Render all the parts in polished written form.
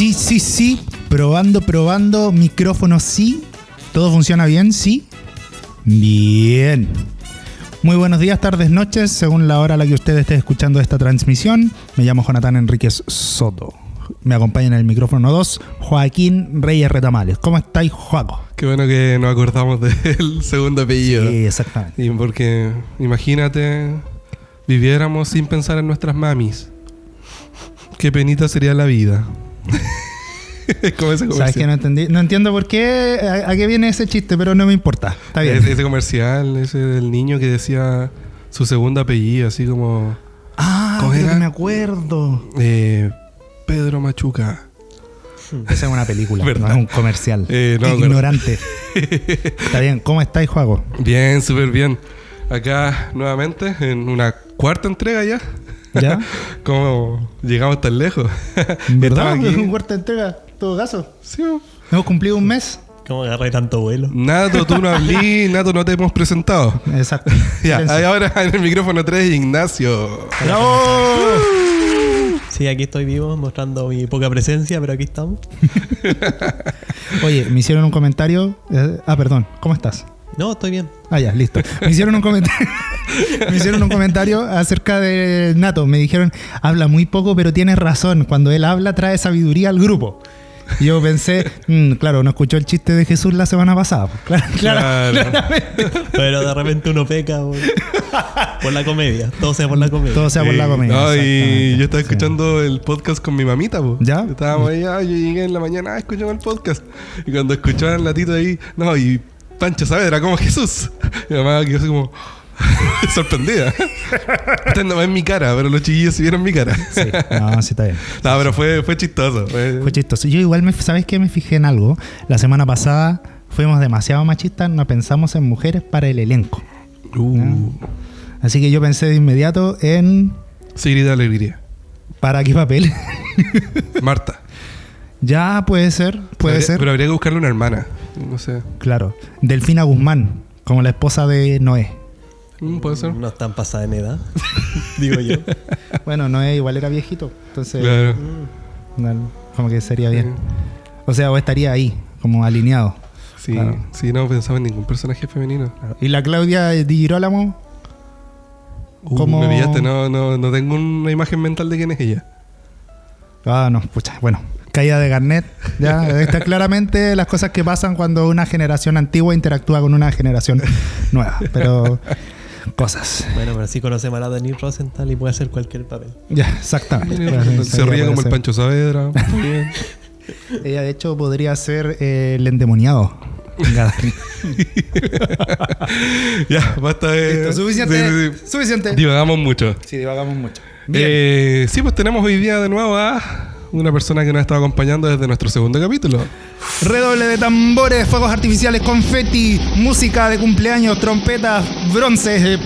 Sí. Probando. Micrófono, sí. ¿Todo funciona bien? Sí. Bien. Muy buenos días, tardes, noches, según la hora a la que usted esté escuchando esta transmisión. Me llamo Jonathan Enríquez Soto. Me acompaña en el micrófono 2, Joaquín Reyes Retamales. ¿Cómo estáis, Joaco? Qué bueno que nos acordamos del segundo apellido. Sí, exactamente. Y porque, imagínate, viviéramos sin pensar en nuestras mamis. Qué penita sería la vida. Como ese comercial. ¿Sabes qué? No entiendo por qué, a qué viene ese chiste, pero no me importa. Está bien. Ese comercial, ese del niño que decía su segundo apellido, así como... creo que me acuerdo. Pedro Machuca. Esa es una película, ¿verdad? no es un comercial. No, ignorante. Está bien. ¿Cómo estáis, Juaco? Bien, súper bien. Acá nuevamente en una cuarta entrega ya. ¿Ya? ¿Cómo llegamos tan lejos? ¿Verdad? Estamos Es aquí. un cuarto de entrega, en todo caso. Sí. Hemos cumplido un mes. ¿Cómo agarré tanto vuelo? Nato, tú no hablí, Nato, no te hemos presentado. Exacto. Ya, Silencio. ahora en el micrófono 3, Ignacio. ¡Bravo! Sí, aquí estoy vivo, mostrando mi poca presencia, pero aquí estamos. Oye, me hicieron un comentario. Perdón, ¿cómo estás? No, estoy bien. Ya, listo. Me hicieron un comentario acerca de Nato. Me dijeron, habla muy poco, pero tienes razón. Cuando él habla, trae sabiduría al grupo. Y yo pensé, claro, no escuchó el chiste de Jesús la semana pasada. Claramente. Pero de repente uno peca por la comedia. Todo sea por la comedia. Todo sea por la comedia. No, y exactamente. yo estaba escuchando el podcast con mi mamita, po. ¿Ya? Estábamos ahí, yo llegué en la mañana, escuchando el podcast. Y cuando escuchaban la tita ahí, no, y Pancho Saavedra como Jesús. Mi mamá quedó así como sorprendida. Esta no es mi cara, pero los chiquillos sí vieron mi cara. Sí, no, sí está bien. No, pero fue chistoso. Fue chistoso. Yo igual, ¿sabes qué? Me fijé en algo. La semana pasada fuimos demasiado machistas, no pensamos en mujeres para el elenco. Así que yo pensé de inmediato en... Sigrid de Alegría. ¿Para qué papel? Marta. Ya, puede ser. Pero habría que buscarle una hermana. No sé. Claro. Delfina Guzmán, como la esposa de Noé. Puede ser. No están pasadas en edad, digo yo. Bueno, Noé igual era viejito. Entonces, Claro. como que sería bien. O sea, o estaría ahí, como alineado. Sí, Claro. sí, no pensaba en ningún personaje femenino. ¿Y la Claudia Di Girolamo? ¿Cómo? Me pillaste, no tengo una imagen mental de quién es ella. No, pucha, bueno. Caída de Garnet, ya. Está claramente las cosas que pasan cuando una generación antigua interactúa con una generación nueva. Pero cosas. Bueno, pero sí conocemos a la Denise Rosenthal y puede hacer cualquier papel. Ya, exactamente. Se ríe como el Pancho Saavedra. Muy bien. Ella, de hecho, podría ser el endemoniado. Ya, basta de... Listo, suficiente. Sí. Suficiente. Divagamos mucho. Sí, divagamos mucho. Bien. Sí, pues tenemos hoy día de nuevo a una persona que nos ha estado acompañando desde nuestro segundo capítulo. Redoble de tambores, fuegos artificiales, confeti, música de cumpleaños, trompetas, bronces,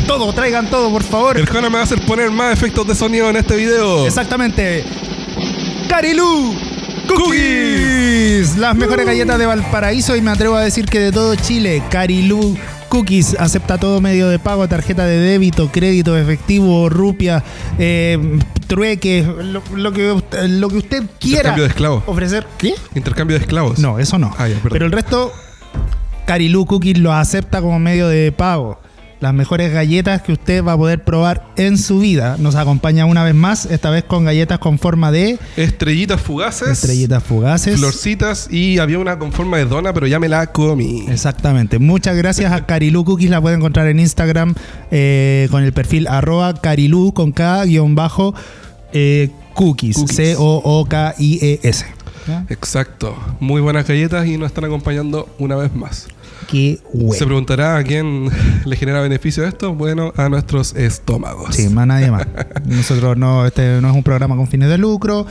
todo, traigan todo, por favor. El Jona me va a hacer poner más efectos de sonido en este video. Exactamente. Carilú Cookies, las mejores galletas de Valparaíso y me atrevo a decir que de todo Chile. Carilú Cookies acepta todo medio de pago, tarjeta de débito, crédito, efectivo, rupia, trueque, lo que usted quiera. Intercambio de esclavos. Ofrecer. ¿Qué? Intercambio de esclavos. No, eso no. Ya, perdón. Pero el resto, Carilú Cookies lo acepta como medio de pago. Las mejores galletas que usted va a poder probar en su vida. Nos acompaña una vez más, esta vez con galletas con forma de... Estrellitas fugaces. Estrellitas fugaces. Florcitas y había una con forma de dona, pero ya me la comí. Exactamente. Muchas gracias a Carilú Cookies. La pueden encontrar en Instagram con el perfil @Carilú con K cookies. COOKIES. ¿Ya? Exacto. Muy buenas galletas y nos están acompañando una vez más. Qué bueno. Se preguntará a quién le genera beneficio esto. Bueno, a nuestros estómagos. Sí, más nadie más. Nosotros este no es un programa con fines de lucro.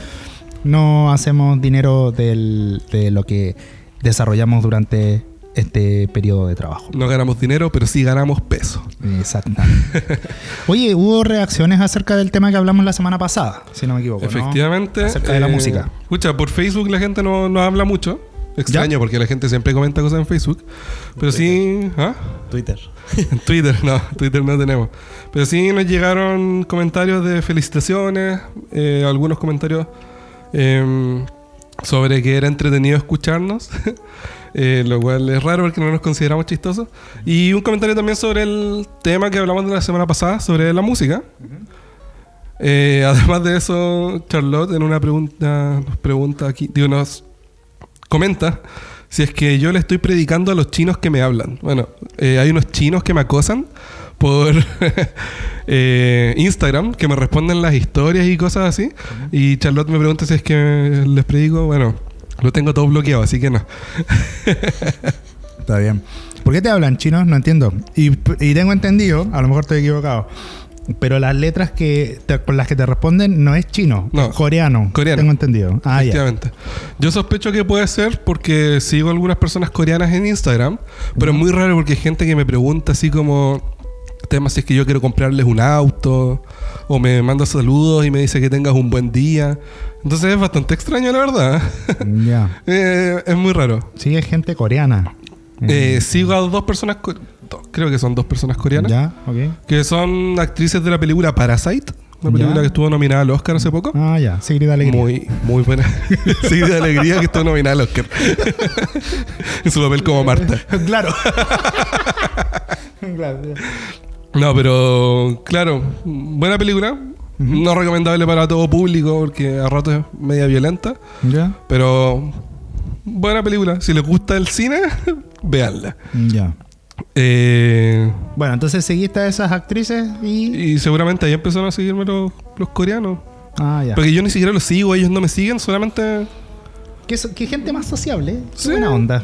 No hacemos dinero de lo que desarrollamos durante este periodo de trabajo. No ganamos dinero, pero sí ganamos peso. Exactamente. Oye, hubo reacciones acerca del tema que hablamos la semana pasada, si no me equivoco, ¿no? Efectivamente. Acerca de la música. Escucha, por Facebook la gente no habla mucho. Extraño, porque la gente siempre comenta cosas en Facebook. Pero sí... ¿Ah? Twitter. En Twitter no tenemos. Pero sí nos llegaron comentarios de felicitaciones, algunos comentarios sobre que era entretenido escucharnos, lo cual es raro porque no nos consideramos chistosos. Y un comentario también sobre el tema que hablamos de la semana pasada, sobre la música. Además de eso, Charlotte en una pregunta nos pregunta aquí, nos comenta si es que yo le estoy predicando a los chinos que me hablan. Bueno, hay unos chinos que me acosan por Instagram, que me responden las historias y cosas así. Y Charlotte me pregunta si es que les predico. Bueno, lo tengo todo bloqueado, así que no. Está bien. ¿Por qué te hablan chinos? No entiendo. Y tengo entendido, a lo mejor estoy equivocado, pero las letras con las que te responden no es chino, No, es coreano. Tengo entendido. Ah, ya. Efectivamente. Yo sospecho que puede ser porque sigo algunas personas coreanas en Instagram, pero es muy raro porque hay gente que me pregunta así como temas si es que yo quiero comprarles un auto, o me manda saludos y me dice que tengas un buen día. Entonces es bastante extraño, la verdad. Ya. Es muy raro. Sí, es gente coreana. Sigo a dos personas, creo que son dos personas coreanas, Ya, ok. que son actrices de la película Parasite, una película Ya. que estuvo nominada al Oscar hace poco. Ah, ya. Seguir de alegría. Muy buena. Sí, de alegría que estuvo nominada al Oscar. En su papel como Marta. Claro. Claro. No, pero claro, buena película. No recomendable para todo público porque a ratos es media violenta. Ya. Pero buena película. Si les gusta el cine, véanla. Ya. Bueno, entonces seguiste a esas actrices Y seguramente ahí empezaron a seguirme los coreanos. Ah, ya. Porque yo ni siquiera los sigo, ellos no me siguen, solamente... Qué gente más sociable. Qué Sí. buena onda.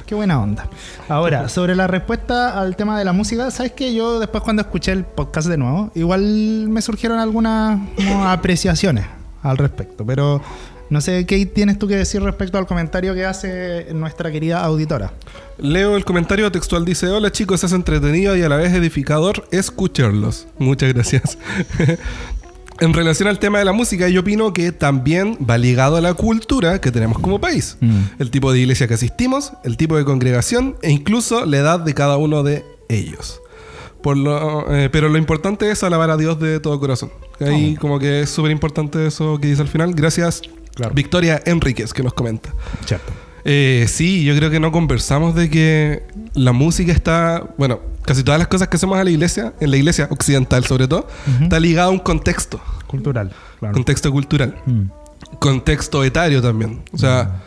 Qué buena onda. Ahora, sobre la respuesta al tema de la música, ¿sabes qué? Yo después cuando escuché el podcast de nuevo, igual me surgieron algunas como apreciaciones al respecto. Pero no sé qué tienes tú que decir respecto al comentario que hace nuestra querida auditora. Leo el comentario textual, dice: hola chicos, es entretenido y a la vez edificador escucharlos. Muchas gracias. En relación al tema de la música, yo opino que también va ligado a la cultura que tenemos como país. El tipo de iglesia que asistimos, el tipo de congregación e incluso la edad de cada uno de ellos. Pero lo importante es alabar a Dios de todo corazón. Ahí como que es súper importante eso que dice al final. Gracias, Claro. Victoria Enríquez, que nos comenta. Cierto. Sí, yo creo que no conversamos de que la música está... Bueno, casi todas las cosas que hacemos en la iglesia occidental sobre todo, está ligada a un contexto. Cultural, claro. Contexto cultural. Contexto etario también. O sea,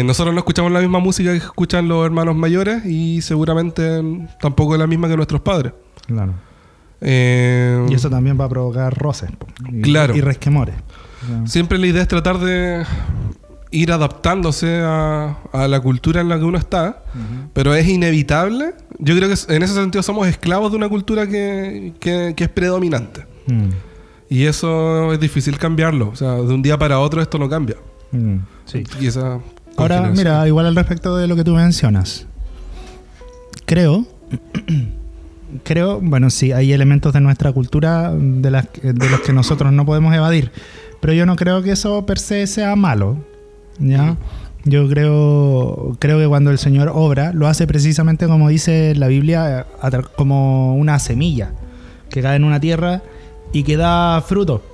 nosotros no escuchamos la misma música que escuchan los hermanos mayores y seguramente tampoco la misma que nuestros padres. Claro. Y eso también va a provocar roces. Claro. Y resquemores. Siempre la idea es tratar de ir adaptándose a la cultura en la que uno está, pero es inevitable. Yo creo que en ese sentido somos esclavos de una cultura que es predominante. Y eso es difícil cambiarlo. O sea, de un día para otro esto no cambia. Sí. Y esa Ahora, mira, igual al respecto de lo que tú mencionas. Creo, bueno, sí, hay elementos de nuestra cultura de los que nosotros no podemos evadir. Pero yo no creo que eso per se sea malo, ¿ya? Yo creo que cuando el Señor obra, lo hace precisamente como dice la Biblia, como una semilla que cae en una tierra y que da fruto.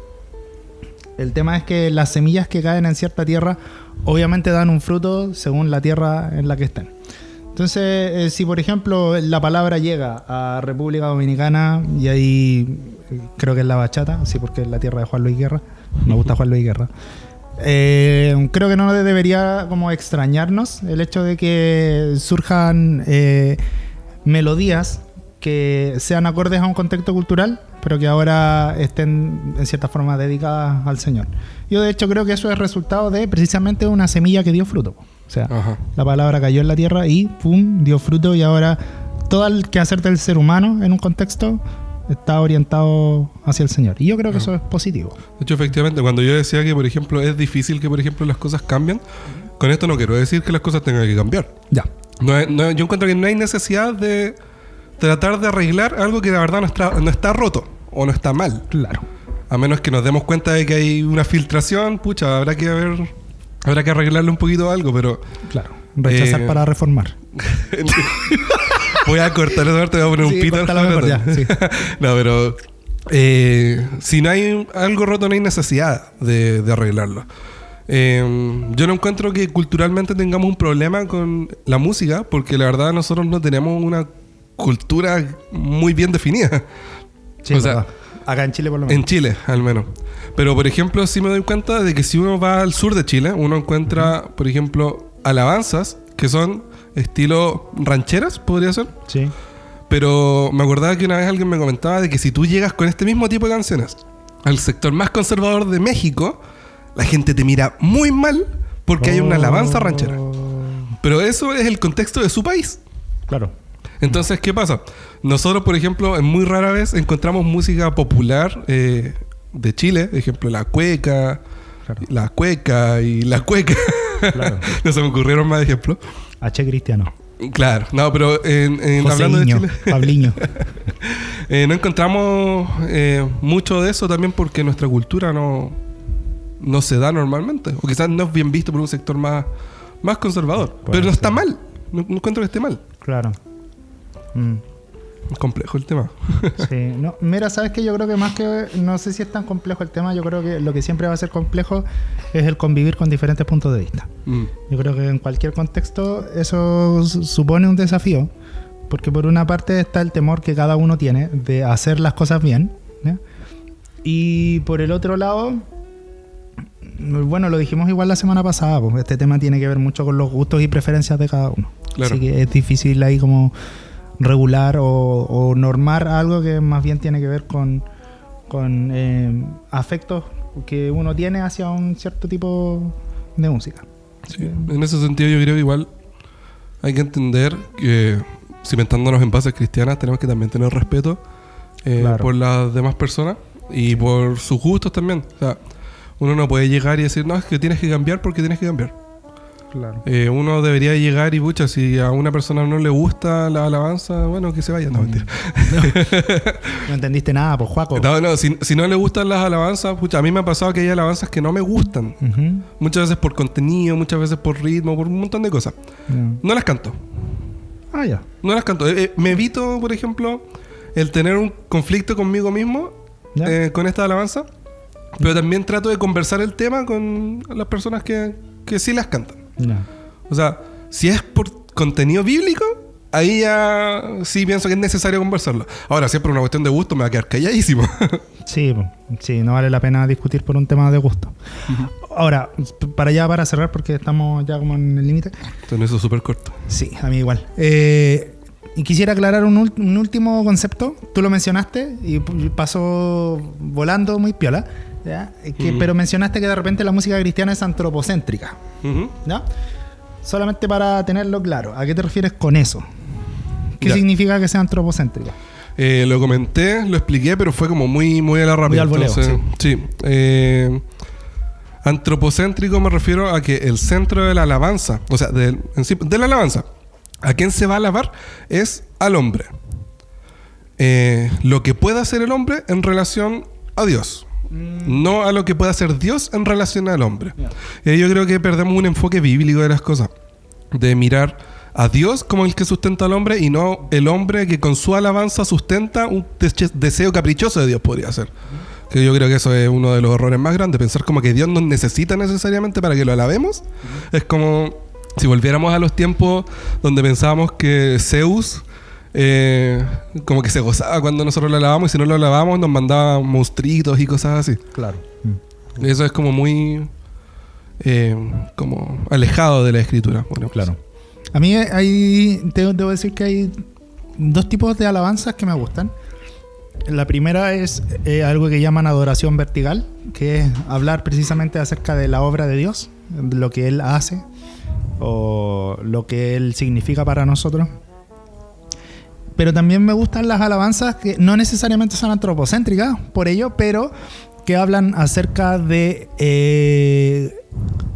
El tema es que las semillas que caen en cierta tierra obviamente dan un fruto según la tierra en la que estén. Entonces, si por ejemplo la palabra llega a República Dominicana y ahí creo que es la bachata, sí, porque es la tierra de Juan Luis Guerra, me gusta Juan Luis Guerra. Creo que no debería como extrañarnos el hecho de que surjan melodías que sean acordes a un contexto cultural, pero que ahora estén en cierta forma dedicadas al Señor. Yo de hecho creo que eso es resultado de precisamente una semilla que dio fruto. O sea, la palabra cayó en la tierra y ¡pum!, dio fruto, y ahora todo el quehacer del ser humano en un contexto está orientado hacia el Señor. Y yo creo que eso es positivo. De hecho, efectivamente, cuando yo decía que, por ejemplo, es difícil que, por ejemplo, las cosas cambien, con esto no quiero decir que las cosas tengan que cambiar. Ya. Yo encuentro que no hay necesidad de tratar de arreglar algo que la verdad no está roto o no está mal. Claro. A menos que nos demos cuenta de que hay una filtración, pucha, habrá que arreglarle un poquito algo, pero... Claro. Rechazar para reformar. Voy a cortar eso, te voy a poner un pito. Mejor, ya, sí. No, pero si no hay algo roto, no hay necesidad de arreglarlo. Yo no encuentro que culturalmente tengamos un problema con la música, porque la verdad nosotros no tenemos una cultura muy bien definida. Sí, o sea, verdad. Acá en Chile por lo menos. en Chile, al menos. Pero, por ejemplo, sí me doy cuenta de que si uno va al sur de Chile, uno encuentra, por ejemplo, alabanzas que son estilo rancheras, podría ser. Sí. Pero me acordaba que una vez alguien me comentaba de que si tú llegas con este mismo tipo de canciones al sector más conservador de México, la gente te mira muy mal porque hay una alabanza ranchera. Pero eso es el contexto de su país. Claro. Entonces, ¿qué pasa? Nosotros, por ejemplo, en muy rara vez encontramos música popular de Chile, por ejemplo, la cueca, Claro. la cueca y la cueca. Claro. No se me ocurrieron más ejemplos. H. Cristiano. Claro, no, pero hablando de Joséiño, Chile, Pabliño. no encontramos mucho de eso también porque nuestra cultura no se da normalmente. O quizás no es bien visto por un sector más conservador. Puede Pero no está ser. mal. No encuentro que esté mal. Claro. Mm. Es complejo el tema. Sí, no, mira, sabes que yo creo que más que, no sé si es tan complejo el tema, yo creo que lo que siempre va a ser complejo es el convivir con diferentes puntos de vista. Yo creo que en cualquier contexto eso supone un desafío, porque por una parte está el temor que cada uno tiene de hacer las cosas bien, ¿ya? Y por el otro lado, bueno, lo dijimos igual la semana pasada, pues este tema tiene que ver mucho con los gustos y preferencias de cada uno. Claro. Así que es difícil ahí como regular o normar algo que más bien tiene que ver con afectos que uno tiene hacia un cierto tipo de música. Sí, en ese sentido yo creo que igual hay que entender que cimentándonos en bases cristianas tenemos que también tener respeto Claro. por las demás personas y por sus gustos también. O sea, uno no puede llegar y decir, no, es que tienes que cambiar porque tienes que cambiar. Claro. Uno debería llegar y, pucha, si a una persona no le gusta la alabanza, bueno, que se vaya. No, mentira. No entendiste nada, pues, Juaco. No, si no le gustan las alabanzas, pucha, a mí me ha pasado que hay alabanzas que no me gustan. Ujú. Muchas veces por contenido, muchas veces por ritmo, por un montón de cosas. Ya. No las canto. Ah, ya. No las canto. Me evito, por ejemplo, el tener un conflicto conmigo mismo Ya. con esta alabanza. Pero también trato de conversar el tema con las personas que sí las cantan. Ya. O sea, si es por contenido bíblico, ahí ya sí pienso que es necesario conversarlo. Ahora, si es por una cuestión de gusto, me va a quedar calladísimo. Sí, no vale la pena discutir por un tema de gusto. Ahora, para cerrar, porque estamos ya como en el límite. Entonces, eso es súper corto. Sí, a mí igual. Y quisiera aclarar un último concepto. Tú lo mencionaste y pasó volando muy piola, ¿ya? Pero mencionaste que de repente la música cristiana es antropocéntrica, Ujú. ¿ya? Solamente para tenerlo claro, ¿a qué te refieres con eso? ¿Qué Ya. significa que sea antropocéntrica? Lo comenté, lo expliqué, pero fue como muy a la rápida. Muy al voleo, Entonces, sí. Antropocéntrico me refiero a que el centro de la alabanza, o sea, de la alabanza, a quién se va a alabar es al hombre. Lo que pueda hacer el hombre en relación a Dios. No a lo que pueda hacer Dios en relación al hombre. Yo creo que perdemos un enfoque bíblico de las cosas. De mirar a Dios como el que sustenta al hombre y no el hombre que con su alabanza sustenta un deseo caprichoso de Dios, podría ser. Que yo creo que eso es uno de los errores más grandes. Pensar como que Dios nos necesita necesariamente para que lo alabemos. Es como si volviéramos a los tiempos donde pensábamos que Zeus como que se gozaba cuando nosotros lo alabamos y si no lo alabamos nos mandaba monstruitos y cosas así. Claro. Eso es como muy como alejado de la escritura. Bueno, Claro. A mí debo decir que hay dos tipos de alabanzas que me gustan. La primera es algo que llaman adoración vertical, que es hablar precisamente acerca de la obra de Dios, de lo que Él hace o lo que Él significa para nosotros. Pero también me gustan las alabanzas que no necesariamente son antropocéntricas, por ello, pero que hablan acerca de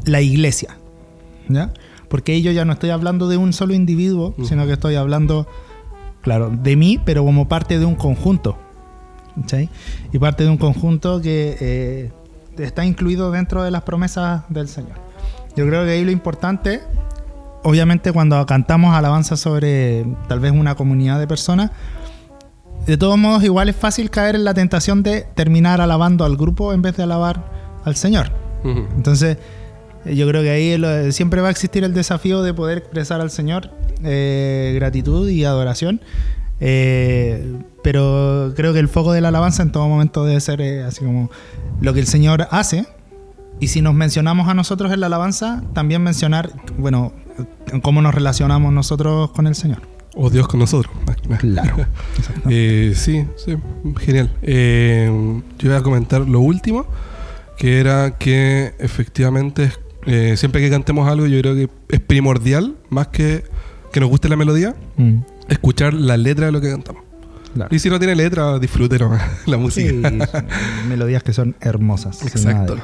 la iglesia, ¿ya? Porque ahí yo ya no estoy hablando de un solo individuo, sino que estoy hablando, claro, de mí, pero como parte de un conjunto, ¿sí? Y parte de un conjunto que está incluido dentro de las promesas del Señor. Yo creo que ahí lo importante, obviamente cuando cantamos alabanzas sobre tal vez una comunidad de personas, de todos modos igual es fácil caer en la tentación de terminar alabando al grupo en vez de alabar al Señor. Ujú. Entonces, Yo creo que ahí siempre va a existir el desafío de poder expresar al Señor gratitud y adoración. Pero creo que el foco de la alabanza en todo momento debe ser así como lo que el Señor hace. Y si nos mencionamos a nosotros en la alabanza, también mencionar, bueno, cómo nos relacionamos nosotros con el Señor. O Dios con nosotros. Claro. Sí, genial. Yo voy a comentar lo último, que era que efectivamente siempre que cantemos algo, yo creo que es primordial, más que nos guste la melodía, escuchar la letra de lo que cantamos. Claro. Y si no tiene letra, disfruten la música. Sí, son melodías que son hermosas. Exacto.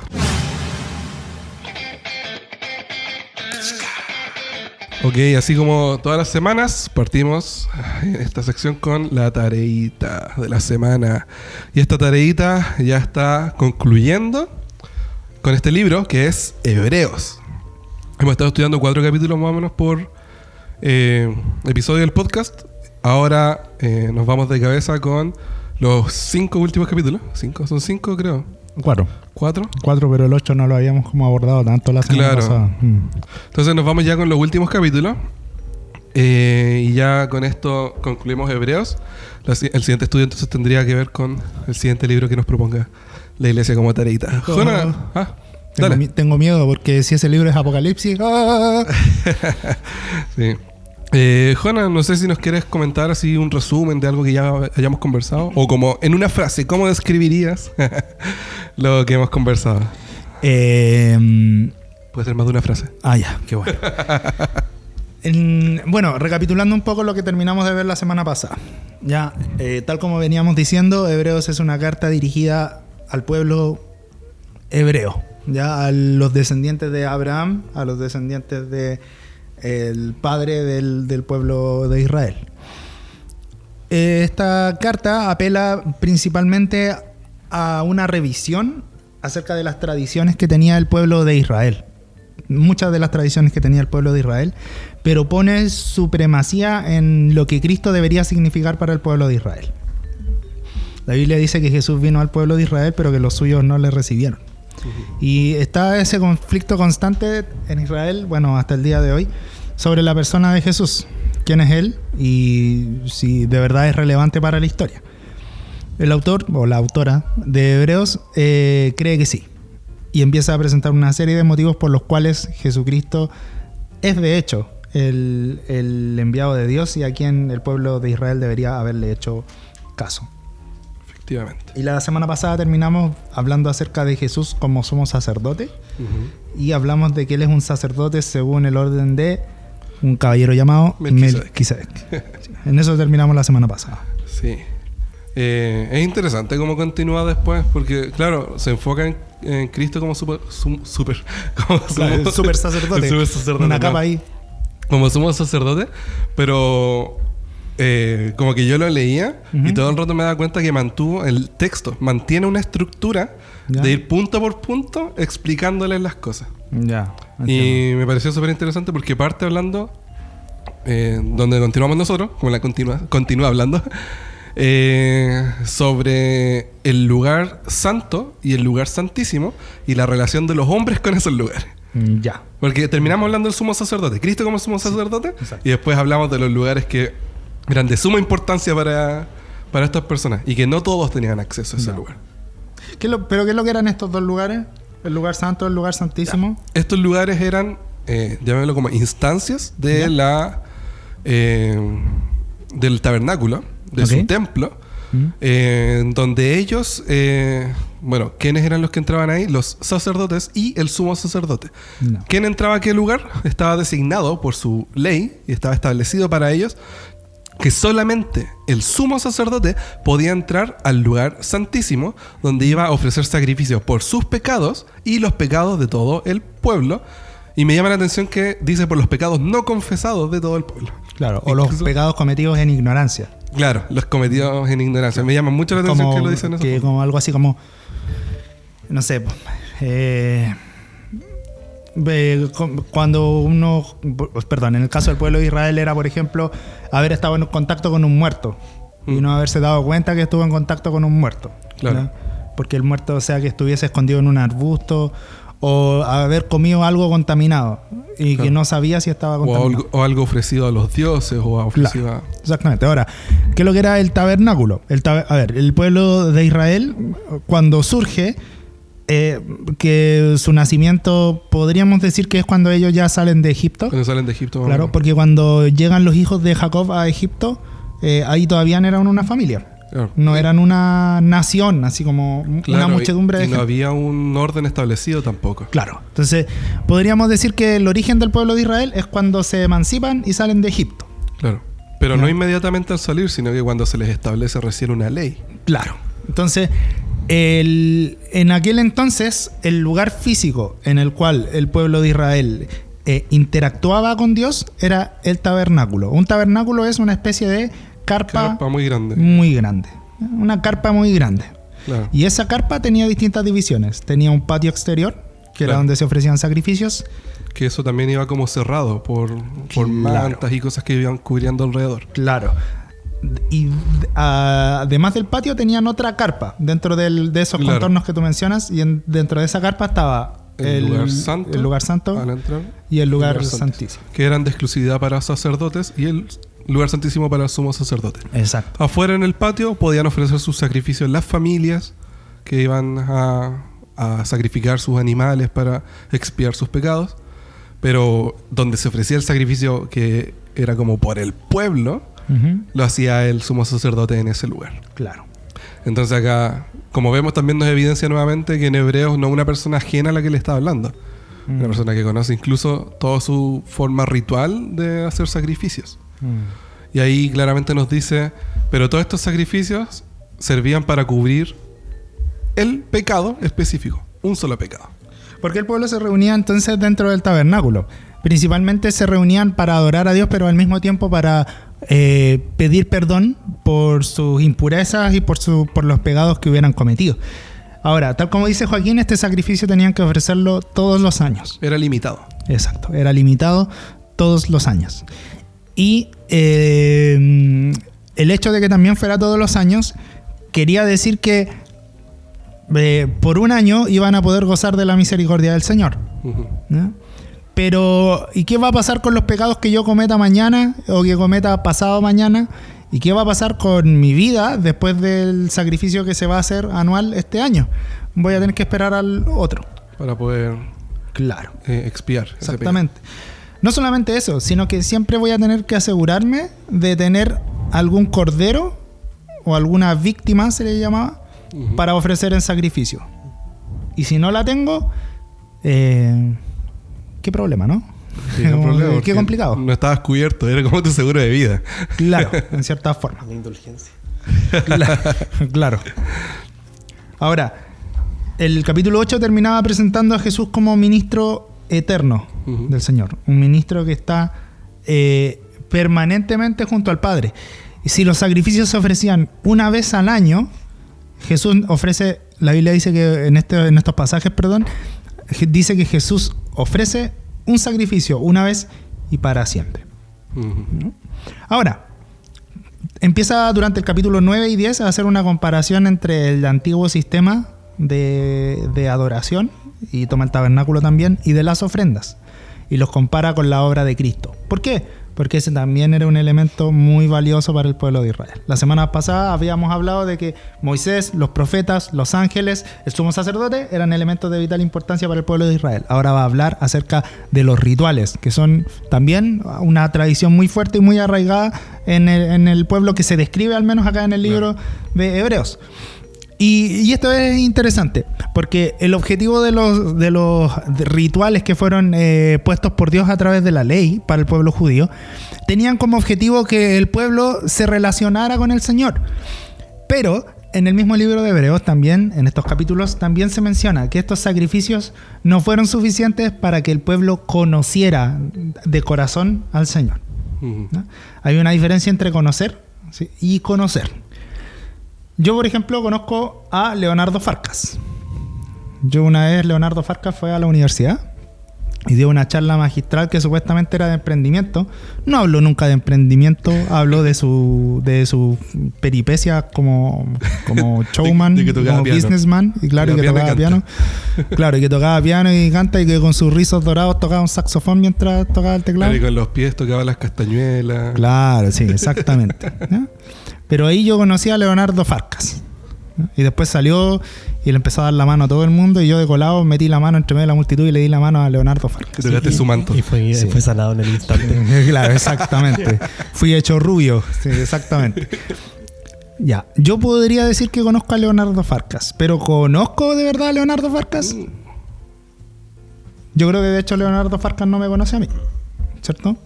Ok, así como todas las semanas, partimos en esta sección con la tareita de la semana. Y esta tareita ya está concluyendo con este libro que es Hebreos. Hemos estado estudiando 4 capítulos más o menos por episodio del podcast. Ahora nos vamos de cabeza con los 5 últimos capítulos. ¿Son 5 creo? 4, pero el 8 no lo habíamos como abordado tanto la semana pasada. Entonces nos vamos ya con los últimos capítulos. Y ya con esto concluimos Hebreos. El siguiente estudio entonces tendría que ver con el siguiente libro que nos proponga la iglesia como tareita. Jona, tengo miedo porque si ese libro es Apocalipsis. Sí. Jona, no sé si nos quieres comentar así un resumen de algo que ya hayamos conversado, o como en una frase, ¿cómo describirías lo que hemos conversado? Puede ser más de una frase. Ya, qué bueno. Bueno, recapitulando un poco lo que terminamos de ver la semana pasada. Ya, tal como veníamos diciendo, Hebreos es una carta dirigida al pueblo hebreo, ya, a los descendientes de Abraham, a los descendientes de el padre del pueblo de Israel. Esta carta apela principalmente a una revisión acerca de las tradiciones que tenía el pueblo de Israel. Muchas de las tradiciones que tenía el pueblo de Israel, pero pone supremacía en lo que Cristo debería significar para el pueblo de Israel. La Biblia dice que Jesús vino al pueblo de Israel, pero que los suyos no le recibieron. Y está ese conflicto constante en Israel, bueno, hasta el día de hoy, sobre la persona de Jesús. ¿Quién es Él? Y si de verdad es relevante para la historia. El autor, o la autora de Hebreos, cree que sí. Y empieza a presentar una serie de motivos por los cuales Jesucristo es de hecho el enviado de Dios y a quien el pueblo de Israel debería haberle hecho caso. Y la semana pasada terminamos hablando acerca de Jesús como sumo sacerdote. Y hablamos de que Él es un sacerdote según el orden de un caballero llamado Melquisedec. En eso terminamos la semana pasada. Sí. Es interesante cómo continúa después, porque claro, se enfoca en Cristo como super sacerdote. Una capa ahí. Como sumo sacerdote, pero como que yo lo leía y todo el rato me daba cuenta que mantiene una estructura de ir punto por punto explicándoles las cosas. Y me pareció súper interesante porque parte hablando donde continuamos nosotros, como la continúa hablando sobre el lugar santo y el lugar santísimo y la relación de los hombres con esos lugares. Porque terminamos hablando del sumo sacerdote, Cristo como sumo sacerdote, y después hablamos de los lugares que eran de suma importancia para estas personas y que no todos tenían acceso a ese lugar. ¿Pero qué es lo que eran estos dos lugares? ¿El lugar santo, el lugar santísimo? Estos lugares eran, llamémoslo como instancias de del tabernáculo, de su templo, donde ellos, ¿quiénes eran los que entraban ahí? Los sacerdotes y el sumo sacerdote. ¿Quién entraba a qué lugar? Estaba designado por su ley y estaba establecido para ellos que solamente el sumo sacerdote podía entrar al lugar santísimo, donde iba a ofrecer sacrificios por sus pecados y los pecados de todo el pueblo. Y me llama la atención que dice por los pecados no confesados de todo el pueblo. Claro, o los pecados cometidos en ignorancia. Claro, los cometidos en ignorancia. Me llama mucho la atención que lo dicen eso. Como algo así como, no sé, cuando uno, en el caso del pueblo de Israel era, por ejemplo, haber estado en contacto con un muerto y no haberse dado cuenta que estuvo en contacto con un muerto. Claro. ¿no? Porque el muerto, o sea, que estuviese escondido en un arbusto o haber comido algo contaminado y que no sabía si estaba contaminado. O algo ofrecido a los dioses o ofrecido Claro, exactamente. Ahora, ¿qué es lo que era el tabernáculo? El pueblo de Israel, cuando surge, que su nacimiento podríamos decir que es cuando ellos ya salen de Egipto. Cuando salen de Egipto. Claro, porque cuando llegan los hijos de Jacob a Egipto, ahí todavía no eran una familia. Claro. No eran una nación, así como una muchedumbre de y no gente. había un orden establecido tampoco. Claro. Entonces, podríamos decir que el origen del pueblo de Israel es cuando se emancipan y salen de Egipto. Claro. Pero no Ya. inmediatamente al salir, sino que cuando se les establece recién una ley. Claro. Entonces, en aquel entonces, el lugar físico en el cual el pueblo de Israel interactuaba con Dios era el tabernáculo. Un tabernáculo es una especie de carpa Muy grande. muy grande. Una carpa muy grande. Claro. Y esa carpa tenía distintas divisiones. Tenía un patio exterior, que era Claro. donde se ofrecían sacrificios. Que eso también iba como cerrado por mantas y cosas que iban cubriendo alrededor. Claro. Y además del patio tenían otra carpa dentro de esos Claro. contornos que tú mencionas. Y dentro de esa carpa estaba el lugar santo al entrar, y el lugar santísimo. que eran de exclusividad para sacerdotes y el lugar santísimo para el sumo sacerdote. Exacto. Afuera en el patio podían ofrecer sus sacrificios las familias que iban a sacrificar sus animales para expiar sus pecados, pero donde se ofrecía el sacrificio que era como por el pueblo, Ujú. lo hacía el sumo sacerdote en ese lugar. Claro. Entonces acá, como vemos, también nos evidencia nuevamente que en Hebreos no una persona ajena a la que le está hablando. Una persona que conoce incluso toda su forma ritual de hacer sacrificios. Y ahí claramente nos dice, pero todos estos sacrificios servían para cubrir el pecado específico, un solo pecado. Porque el pueblo se reunía entonces dentro del tabernáculo. Principalmente se reunían para adorar a Dios, pero al mismo tiempo para pedir perdón por sus impurezas y por los pecados que hubieran cometido. Ahora, tal como dice Joaquín, este sacrificio tenían que ofrecerlo todos los años. Era limitado. Exacto, era limitado todos los años. Y el hecho de que también fuera todos los años quería decir que por un año iban a poder gozar de la misericordia del Señor. Ujú. ¿No? Pero, ¿y qué va a pasar con los pecados que yo cometa mañana o que cometa pasado mañana? ¿Y qué va a pasar con mi vida después del sacrificio que se va a hacer anual este año? Voy a tener que esperar al otro. Para poder Claro. expiar ese pecado. Exactamente. No solamente eso, sino que siempre voy a tener que asegurarme de tener algún cordero o alguna víctima, se le llamaba, Ujú. para ofrecer en sacrificio. Y si no la tengo, qué problema, ¿no? Sí, no hay problema, Qué porque complicado. No estabas cubierto, era como tu seguro de vida. Claro, en cierta forma. Una indulgencia. Claro. Ahora, el capítulo 8 terminaba presentando a Jesús como ministro eterno Ujú. del Señor. Un ministro que está permanentemente junto al Padre. Y si los sacrificios se ofrecían una vez al año, Jesús ofrece, la Biblia dice que en estos pasajes, dice que Jesús ofrece un sacrificio una vez y para siempre. Ujú. Ahora, empieza durante el capítulo 9 y 10 a hacer una comparación entre el antiguo sistema de adoración, y toma el tabernáculo también, y de las ofrendas, y los compara con la obra de Cristo. ¿Por qué? Porque ese también era un elemento muy valioso para el pueblo de Israel. La semana pasada habíamos hablado de que Moisés, los profetas, los ángeles, el sumo sacerdote eran elementos de vital importancia para el pueblo de Israel. Ahora va a hablar acerca de los rituales, que son también una tradición muy fuerte y muy arraigada en el pueblo, que se describe al menos acá en el libro de Hebreos. Y esto es interesante, porque el objetivo de los rituales que fueron puestos por Dios a través de la ley para el pueblo judío, tenían como objetivo que el pueblo se relacionara con el Señor. Pero en el mismo libro de Hebreos también, en estos capítulos, también se menciona que estos sacrificios no fueron suficientes para que el pueblo conociera de corazón al Señor, Ujú. ¿no? Hay una diferencia entre conocer, ¿sí?, y conocer. Yo, por ejemplo, conozco a Leonardo Farcas. Leonardo Farcas fue a la universidad y dio una charla magistral que supuestamente era de emprendimiento. No habló nunca de emprendimiento, habló de su peripecia como showman, de que tocaba como piano. businessman, y claro, Tocaba que piano y tocaba canta. piano. Claro, y que tocaba piano y canta y que con sus rizos dorados tocaba un saxofón mientras tocaba el teclado. Claro, y con los pies tocaba las castañuelas. Claro, sí, exactamente. ¿No? Pero ahí yo conocí a Leonardo Farcas, ¿no? Y después salió y le empezó a dar la mano a todo el mundo y yo de colado metí la mano entre medio de la multitud y le di la mano a Leonardo Que Farcas. tocaste su manto. Y fue sanado en el instante. Claro, exactamente. Fui hecho rubio, sí, exactamente. Ya, yo podría decir que conozco a Leonardo Farcas, pero ¿conozco de verdad a Leonardo Farcas? Yo creo que de hecho Leonardo Farcas no me conoce a mí, ¿cierto?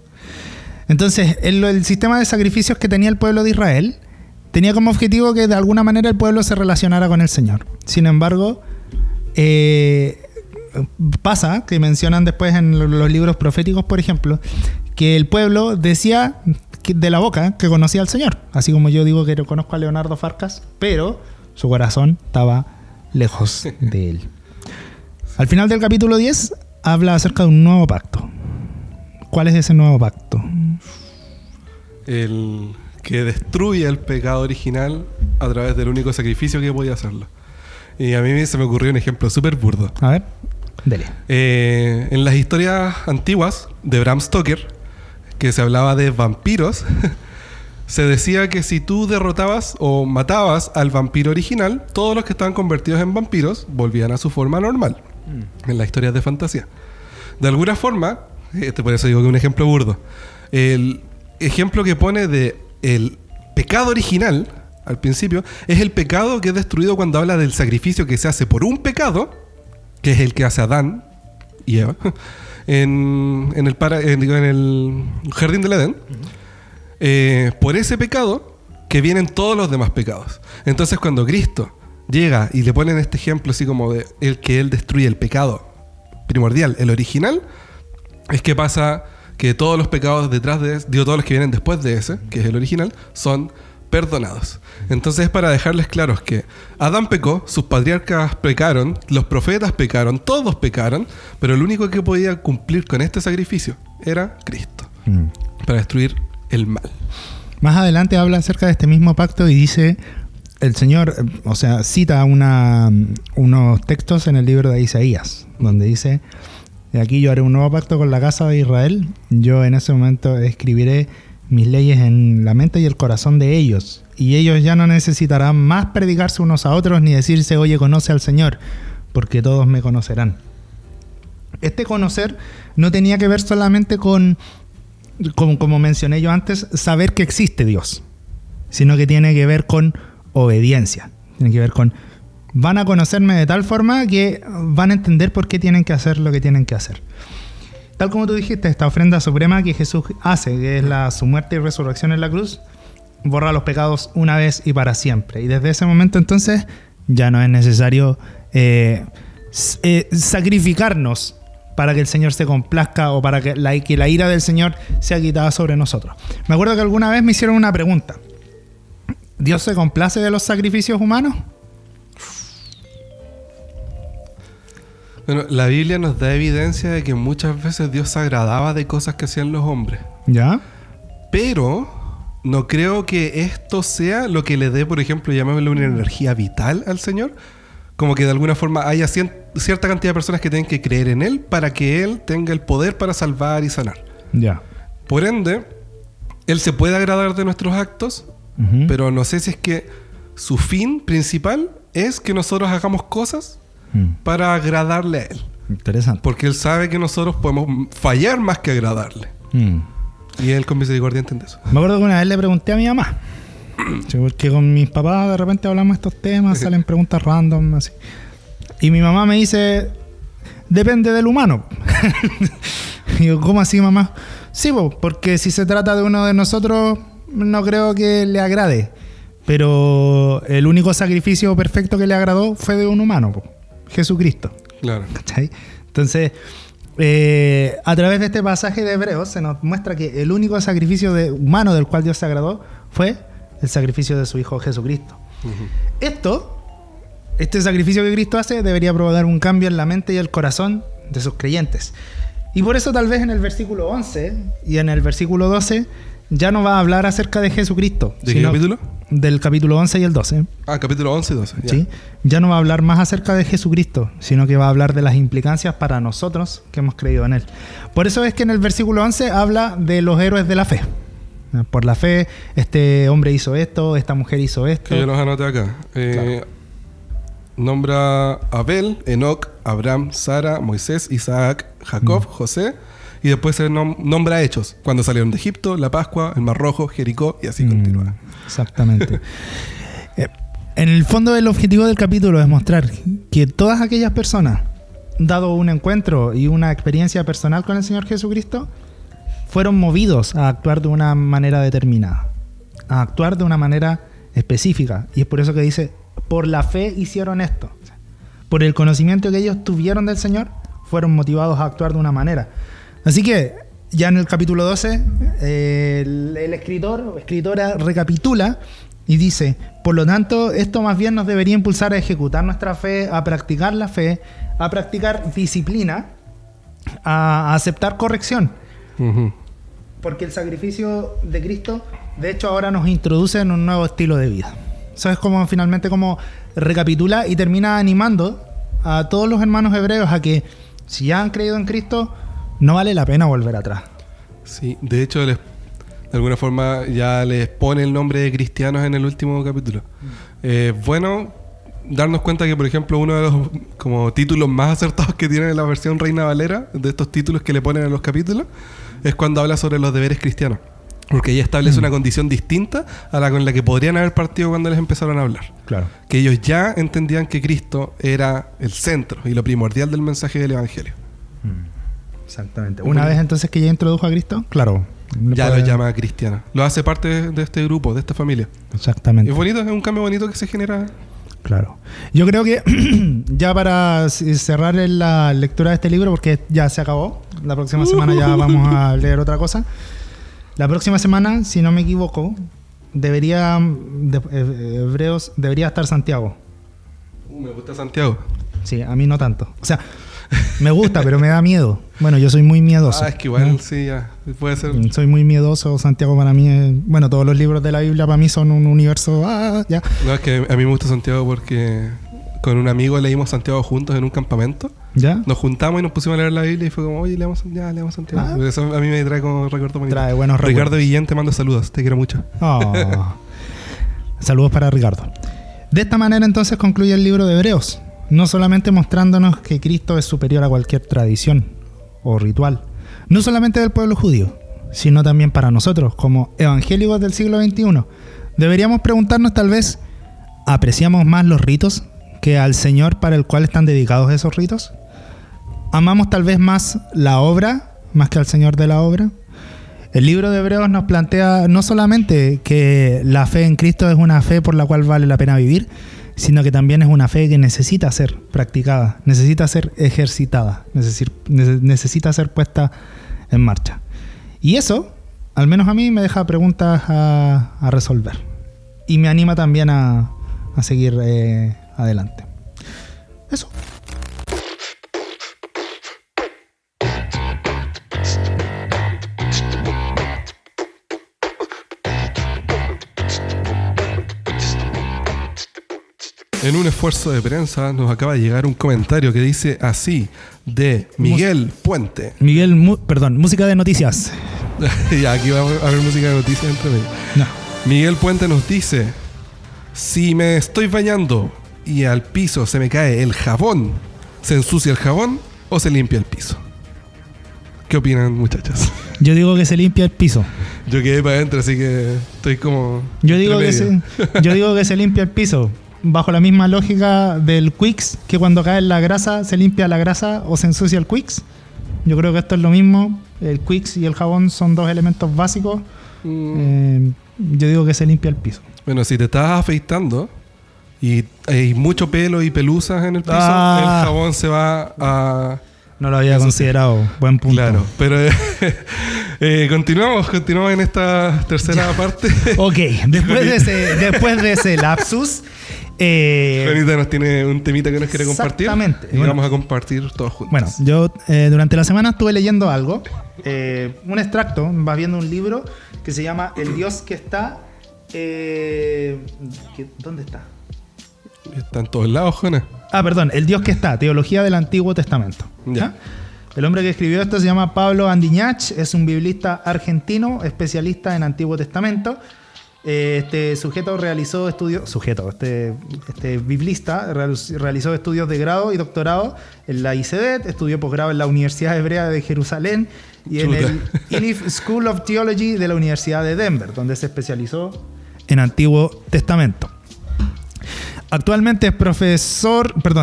Entonces, el sistema de sacrificios que tenía el pueblo de Israel tenía como objetivo que de alguna manera el pueblo se relacionara con el Señor. Sin embargo, pasa que mencionan después en los libros proféticos, por ejemplo, que el pueblo decía de la boca que conocía al Señor, así como yo digo que conozco a Leonardo Farcas, pero su corazón estaba lejos de él. Al final del capítulo 10 habla acerca de un nuevo pacto. ¿Cuál es ese nuevo pacto? El que destruye el pecado original a través del único sacrificio que podía hacerlo. Y a mí se me ocurrió un ejemplo súper burdo. A ver, dele. En las historias antiguas de Bram Stoker, que se hablaba de vampiros, se decía que si tú derrotabas o matabas al vampiro original, todos los que estaban convertidos en vampiros volvían a su forma normal. En las historias de fantasía. De alguna forma, por eso digo que es un ejemplo burdo, el ejemplo que pone de el pecado original al principio es el pecado que es destruido cuando habla del sacrificio que se hace por un pecado, que es el que hace Adán y Eva en el jardín del Edén. Por ese pecado que vienen todos los demás pecados. Entonces cuando Cristo llega y le ponen este ejemplo así como de el que él destruye el pecado primordial, el original, es que pasa que todos los pecados detrás de ese, todos los que vienen después de ese, que es el original, son perdonados. Entonces es para dejarles claros que Adán pecó, sus patriarcas pecaron, los profetas pecaron, todos pecaron, pero el único que podía cumplir con este sacrificio era Cristo, para destruir el mal. Más adelante habla acerca de este mismo pacto y dice, el Señor, o sea, cita unos textos en el libro de Isaías, donde dice: de aquí yo haré un nuevo pacto con la casa de Israel, yo en ese momento escribiré mis leyes en la mente y el corazón de ellos, y ellos ya no necesitarán más predicarse unos a otros ni decirse, oye, conoce al Señor, porque todos me conocerán. Este conocer no tenía que ver solamente con como mencioné yo antes, saber que existe Dios, sino que tiene que ver con obediencia, tiene que ver con van a conocerme de tal forma que van a entender por qué tienen que hacer lo que tienen que hacer. Tal como tú dijiste, esta ofrenda suprema que Jesús hace, que es su muerte y resurrección en la cruz, borra los pecados una vez y para siempre. Y desde ese momento entonces ya no es necesario sacrificarnos para que el Señor se complazca o para que la ira del Señor sea quitada sobre nosotros. Me acuerdo que alguna vez me hicieron una pregunta: ¿Dios se complace de los sacrificios humanos? Bueno, la Biblia nos da evidencia de que muchas veces Dios se agradaba de cosas que hacían los hombres. ¿Ya? Pero no creo que esto sea lo que le dé, por ejemplo, llamémosle una energía vital al Señor. Como que de alguna forma haya cierta cantidad de personas que tienen que creer en Él para que Él tenga el poder para salvar y sanar. Ya. Por ende, Él se puede agradar de nuestros actos, pero no sé si es que su fin principal es que nosotros hagamos cosas para agradarle a Él. Interesante. Porque Él sabe que nosotros podemos fallar más que agradarle. Y Él con misericordia entiende eso. Me acuerdo que una vez le pregunté a mi mamá, porque con mis papás de repente hablamos de estos temas, salen preguntas random, así. Y mi mamá me dice, depende del humano. Y yo, ¿cómo así, mamá? Sí, porque si se trata de uno de nosotros, no creo que le agrade. Pero el único sacrificio perfecto que le agradó fue de un humano, Jesucristo. Claro. ¿Cachai? Entonces, a través de este pasaje de Hebreos se nos muestra que el único sacrificio humano del cual Dios se agradó fue el sacrificio de su Hijo Jesucristo. Este sacrificio que Cristo hace debería provocar un cambio en la mente y el corazón de sus creyentes. Y por eso tal vez en el versículo 11 y en el versículo 12 ya no va a hablar acerca de Jesucristo. ¿De qué capítulo? del capítulo 11 y el 12. Capítulo 11 y 12. Ya. ¿Sí? Ya no va a hablar más acerca de Jesucristo, sino que va a hablar de las implicancias para nosotros que hemos creído en Él. Por eso es que en el versículo 11 habla de los héroes de la fe. Por la fe, este hombre hizo esto, esta mujer hizo esto. Que yo los anoté acá. Claro. Nombra a Abel, Enoc, Abraham, Sara, Moisés, Isaac, Jacob, José. Y después se nombra a Hechos. Cuando salieron de Egipto, la Pascua, el Mar Rojo, Jericó y así continúa. Exactamente. En el fondo, el objetivo del capítulo es mostrar que todas aquellas personas, dado un encuentro y una experiencia personal con el Señor Jesucristo, fueron movidos a actuar de una manera determinada, a actuar de una manera específica. Y es por eso que dice, por la fe hicieron esto. Por el conocimiento que ellos tuvieron del Señor, fueron motivados a actuar de una manera. Así que, ya en el capítulo 12, el escritor o escritora recapitula y dice, por lo tanto, esto más bien nos debería impulsar a ejecutar nuestra fe, a practicar la fe, a practicar disciplina, a aceptar corrección. Uh-huh. Porque el sacrificio de Cristo, de hecho, ahora nos introduce en un nuevo estilo de vida. Eso es como finalmente como recapitula y termina animando a todos los hermanos hebreos a que, si ya han creído en Cristo, no vale la pena volver atrás. Sí, de hecho, de alguna forma ya les pone el nombre de cristianos en el último capítulo. Bueno, darnos cuenta que, por ejemplo, uno de los como títulos más acertados que tiene la versión Reina Valera, de estos títulos que le ponen en los capítulos, es cuando habla sobre los deberes cristianos. Porque ella establece una condición distinta a la con la que podrían haber partido cuando les empezaron a hablar. Claro. Que ellos ya entendían que Cristo era el centro y lo primordial del mensaje del Evangelio. Exactamente. Una vez entonces que ya introdujo a Cristo, claro. Ya lo llama cristiano. Lo hace parte de este grupo, de esta familia. Exactamente. Y es bonito, es un cambio bonito que se genera. Claro. Yo creo que ya para cerrar la lectura de este libro, porque ya se acabó, la próxima semana ya vamos a leer otra cosa. La próxima semana, si no me equivoco, Hebreos debería estar Santiago. Me gusta Santiago. Sí, a mí no tanto. O sea, me gusta, pero me da miedo. Bueno, yo soy muy miedoso. Es que igual, ¿no? sí, ya. Puede ser. Soy muy miedoso. Santiago para mí es... Bueno, todos los libros de la Biblia para mí son un universo... ya. No, es que a mí me gusta Santiago porque con un amigo leímos Santiago juntos en un campamento. ¿Ya? Nos juntamos y nos pusimos a leer la Biblia y fue como, oye, leamos Santiago. Eso a mí me trae como recuerdo bonito. Trae buenos recuerdos. Ricardo Villén te manda saludos, te quiero mucho. Oh. Saludos para Ricardo. De esta manera entonces concluye el libro de Hebreos, no solamente mostrándonos que Cristo es superior a cualquier tradición o ritual, no solamente del pueblo judío, sino también para nosotros como evangélicos del siglo XXI. Deberíamos preguntarnos tal vez, ¿apreciamos más los ritos que al Señor para el cual están dedicados esos ritos? ¿Amamos tal vez más la obra más que al Señor de la obra? El libro de Hebreos nos plantea no solamente que la fe en Cristo es una fe por la cual vale la pena vivir, sino que también es una fe que necesita ser practicada, necesita ser ejercitada, necesita ser puesta en marcha. Y eso, al menos a mí, me deja preguntas a resolver. Y me anima también a seguir adelante. Eso. En un esfuerzo de prensa nos acaba de llegar un comentario que dice así, de Miguel Puente. Miguel, música de noticias. Ya, aquí va a haber música de noticias entre medio. No. Miguel Puente nos dice, si me estoy bañando y al piso se me cae el jabón, ¿se ensucia el jabón o se limpia el piso? ¿Qué opinan, muchachas? Yo digo que se limpia el piso. Yo quedé para adentro, así que estoy como... Yo digo que se limpia el piso. Bajo la misma lógica del Quicks, que cuando cae la grasa, se limpia la grasa o se ensucia el Quicks. Yo creo que esto es lo mismo. El Quicks y el jabón son dos elementos básicos. Yo digo que se limpia el piso. Bueno, si te estás afeitando y hay mucho pelo y pelusas en el piso, el jabón se va a... No lo había considerado. Buen punto. Claro, pero continuamos en esta tercera parte. Ok, después de ese lapsus... Juanita nos tiene un temita que nos quiere compartir. Exactamente. Y vamos a compartir todos juntos. Bueno, yo durante la semana estuve leyendo algo. Un extracto, vas viendo un libro que se llama El Dios que está ¿Dónde está? Está en todos lados, Jona. Perdón, el Dios que está, Teología del Antiguo Testamento. Ya. El hombre que escribió esto se llama Pablo Andiñach, es un biblista argentino, especialista en Antiguo Testamento. Este biblista realizó estudios de grado y doctorado en la ICEDET, estudió posgrado en la Universidad Hebrea de Jerusalén y en el Iliff School of Theology de la Universidad de Denver, donde se especializó en Antiguo Testamento. Actualmente es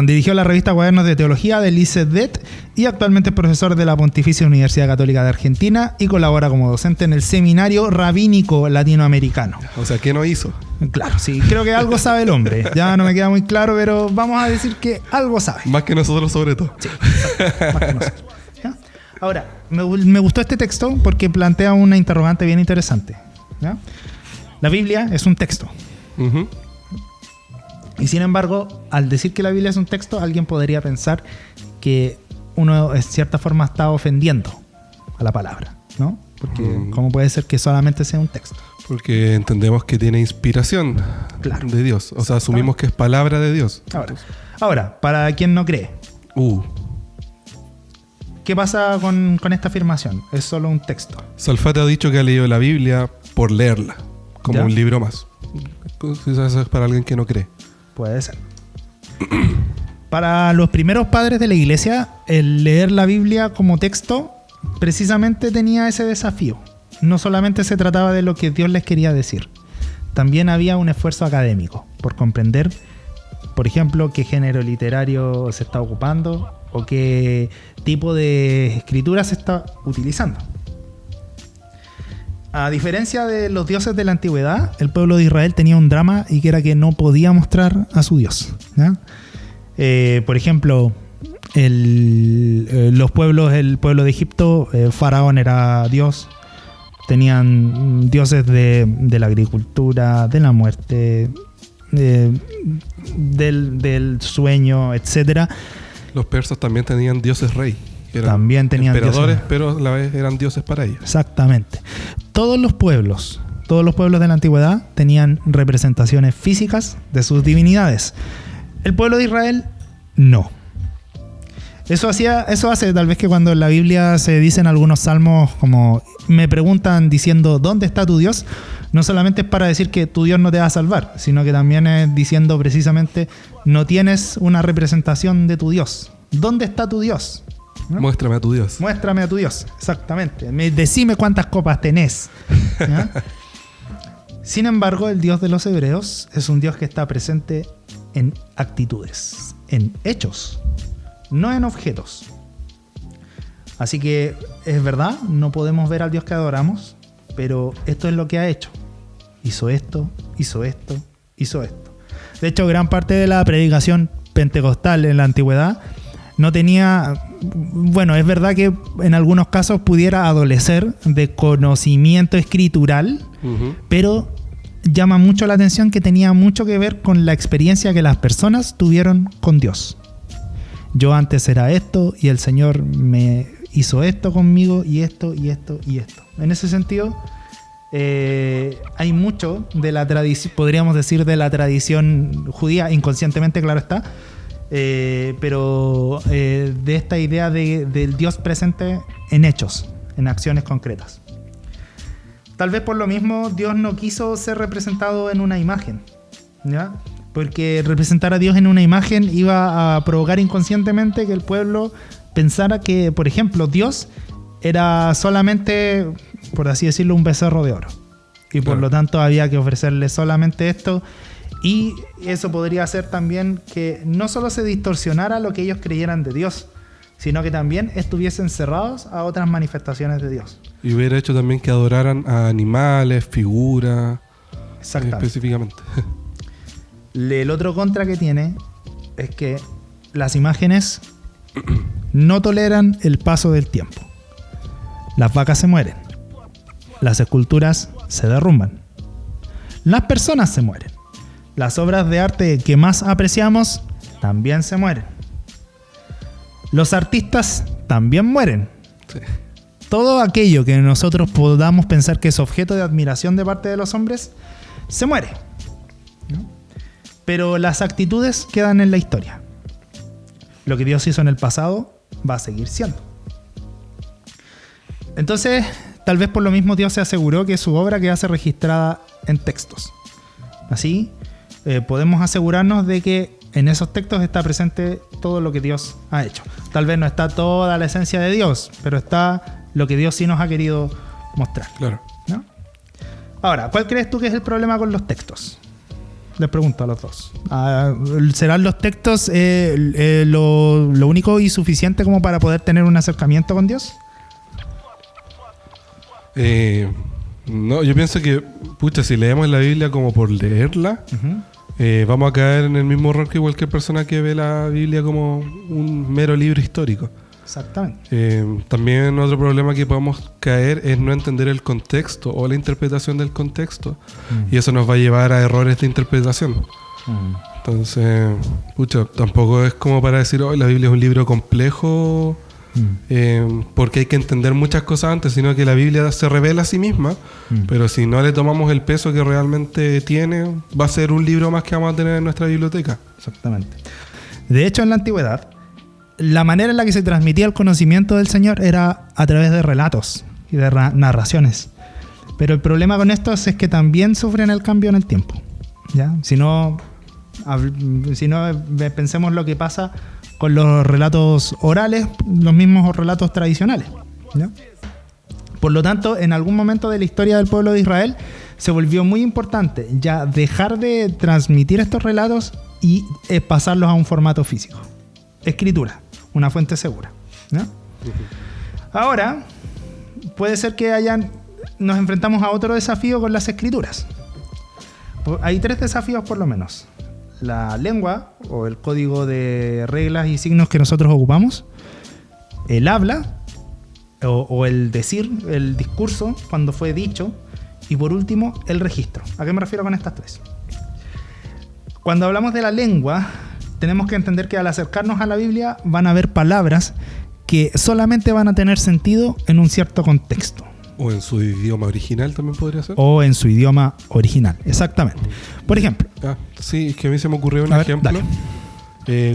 dirigió la revista Cuadernos de Teología del ICEDET y actualmente es profesor de la Pontificia Universidad Católica de Argentina y colabora como docente en el Seminario Rabínico Latinoamericano. O sea, ¿qué no hizo? Claro, sí, creo que algo sabe el hombre. Ya no me queda muy claro, pero vamos a decir que algo sabe. Más que nosotros, sobre todo. Sí, más que nosotros. ¿Ya? Ahora, me gustó este texto porque plantea una interrogante bien interesante. ¿Ya? La Biblia es un texto. Uh-huh. Y sin embargo, al decir que la Biblia es un texto, alguien podría pensar que uno en cierta forma está ofendiendo a la palabra, ¿no? Porque ¿cómo puede ser que solamente sea un texto? Porque entendemos que tiene inspiración de Dios. O sea, asumimos que es palabra de Dios. Ahora, para quien no cree, ¿qué pasa con esta afirmación? Es solo un texto. Salfate ha dicho que ha leído la Biblia por leerla, como ¿Ya? un libro más. Eso es para alguien que no cree. Puede ser. Para los primeros padres de la iglesia, el leer la Biblia como texto precisamente tenía ese desafío. No solamente se trataba de lo que Dios les quería decir, también había un esfuerzo académico por comprender, por ejemplo, qué género literario se está ocupando o qué tipo de escritura se está utilizando. A diferencia de los dioses de la antigüedad, el pueblo de Israel tenía un drama y que era que no podía mostrar a su Dios, ¿ya? Por ejemplo, el pueblo de Egipto, Faraón era Dios. Tenían dioses de la agricultura, de la muerte, del sueño, etc. Los persas también tenían dioses rey. También tenían emperadores, dioses, pero a la vez eran dioses para ellos. Exactamente. Todos los pueblos de la antigüedad tenían representaciones físicas de sus divinidades. El pueblo de Israel, no. Eso hace tal vez que cuando en la Biblia se dicen algunos salmos como me preguntan diciendo ¿dónde está tu Dios? No solamente es para decir que tu Dios no te va a salvar, sino que también es diciendo precisamente no tienes una representación de tu Dios. ¿Dónde está tu Dios? ¿No? Muéstrame a tu Dios. Muéstrame a tu Dios, exactamente. Decime cuántas copas tenés. ¿Ya? Sin embargo, el Dios de los hebreos es un Dios que está presente en actitudes, en hechos, no en objetos. Así que es verdad, no podemos ver al Dios que adoramos, pero esto es lo que ha hecho. Hizo esto, hizo esto, hizo esto. De hecho, gran parte de la predicación pentecostal en la antigüedad no tenía... Bueno, es verdad que en algunos casos pudiera adolecer de conocimiento escritural, pero llama mucho la atención que tenía mucho que ver con la experiencia que las personas tuvieron con Dios. Yo antes era esto y el Señor me hizo esto conmigo y esto y esto y esto. En ese sentido, hay mucho de la tradición, podríamos decir, de la tradición judía, inconscientemente, claro está, pero de esta idea del Dios presente en hechos, en acciones concretas. Tal vez por lo mismo Dios no quiso ser representado en una imagen, ¿ya? Porque representar a Dios en una imagen iba a provocar inconscientemente que el pueblo pensara que, por ejemplo, Dios era solamente, por así decirlo, un becerro de oro. Y por lo tanto había que ofrecerle solamente esto. Y eso podría hacer también que no solo se distorsionara lo que ellos creyeran de Dios, sino que también estuviesen cerrados a otras manifestaciones de Dios. Y hubiera hecho también que adoraran a animales, figuras, específicamente. El otro contra que tiene es que las imágenes no toleran el paso del tiempo. Las vacas se mueren. Las esculturas se derrumban. Las personas se mueren. Las obras de arte que más apreciamos también se mueren. Los artistas también mueren. Sí. Todo aquello que nosotros podamos pensar que es objeto de admiración de parte de los hombres se muere, ¿no? Pero las actitudes quedan en la historia. Lo que Dios hizo en el pasado va a seguir siendo. Entonces, tal vez por lo mismo Dios se aseguró que su obra quedase registrada en textos. Así, podemos asegurarnos de que en esos textos está presente todo lo que Dios ha hecho. Tal vez no está toda la esencia de Dios, pero está lo que Dios sí nos ha querido mostrar. Claro. ¿No? Ahora, ¿cuál crees tú que es el problema con los textos? Les pregunto a los dos. ¿Serán los textos lo único y suficiente como para poder tener un acercamiento con Dios? No, yo pienso que, pucha, si leemos la Biblia como por leerla, vamos a caer en el mismo error que cualquier persona que ve la Biblia como un mero libro histórico. Exactamente. También otro problema que podemos caer es no entender el contexto o la interpretación del contexto. Y eso nos va a llevar a errores de interpretación. Entonces, pucha, tampoco es como para decir, oh, la Biblia es un libro complejo, porque hay que entender muchas cosas antes, sino que la Biblia se revela a sí misma, pero si no le tomamos el peso que realmente tiene, va a ser un libro más que vamos a tener en nuestra biblioteca. Exactamente. De hecho, en la antigüedad, la manera en la que se transmitía el conocimiento del Señor era a través de relatos y de narraciones. Pero el problema con estos es que también sufren el cambio en el tiempo, ¿ya? Si no, pensemos lo que pasa con los relatos orales, los mismos relatos tradicionales, ¿ya? Por lo tanto, en algún momento de la historia del pueblo de Israel se volvió muy importante ya dejar de transmitir estos relatos y pasarlos a un formato físico. Escritura, una fuente segura, ¿no? Ahora, puede ser que nos enfrentamos a otro desafío con las escrituras. Hay 3 desafíos por lo menos. La lengua, o el código de reglas y signos que nosotros ocupamos. El habla, o el decir, el discurso, cuando fue dicho. Y por último, el registro. ¿A qué me refiero con estas 3? Cuando hablamos de la lengua, tenemos que entender que al acercarnos a la Biblia van a haber palabras que solamente van a tener sentido en un cierto contexto. O en su idioma original también podría ser. O en su idioma original, exactamente. Por ejemplo. Sí, es que a mí se me ocurrió un ejemplo.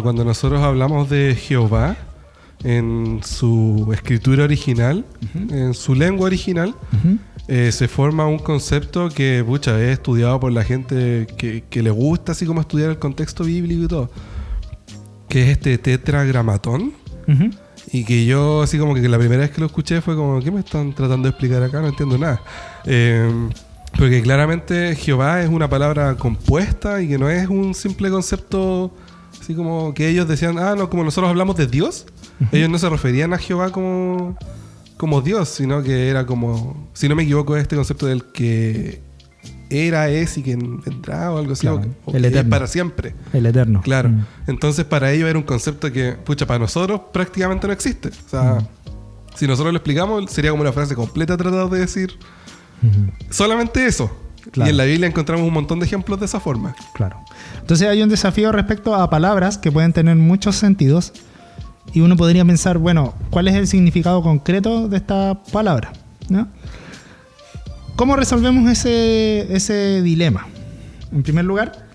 Cuando nosotros hablamos de Jehová, en su escritura original, en su lengua original, se forma un concepto que, pucha, es estudiado por la gente que le gusta así como estudiar el contexto bíblico y todo, que es este tetragramatón. Y que yo así como que la primera vez que lo escuché fue como, ¿qué me están tratando de explicar acá? No entiendo nada. Porque claramente Jehová es una palabra compuesta y que no es un simple concepto así como que ellos decían, no, como nosotros hablamos de Dios. Ellos no se referían a Jehová como Dios, sino que era como, si no me equivoco, este concepto del que era, es y que vendrá o algo así, claro, o el que eterno. es para siempre. El eterno. Claro. Entonces para ellos era un concepto que, pucha, para nosotros prácticamente no existe. O sea, si nosotros lo explicamos, sería como una frase completa tratado de decir solamente eso. Claro. Y en la Biblia encontramos un montón de ejemplos de esa forma. Claro. Entonces hay un desafío respecto a palabras que pueden tener muchos sentidos y uno podría pensar, bueno, ¿cuál es el significado concreto de esta palabra? ¿No? ¿Cómo resolvemos ese dilema? En primer lugar,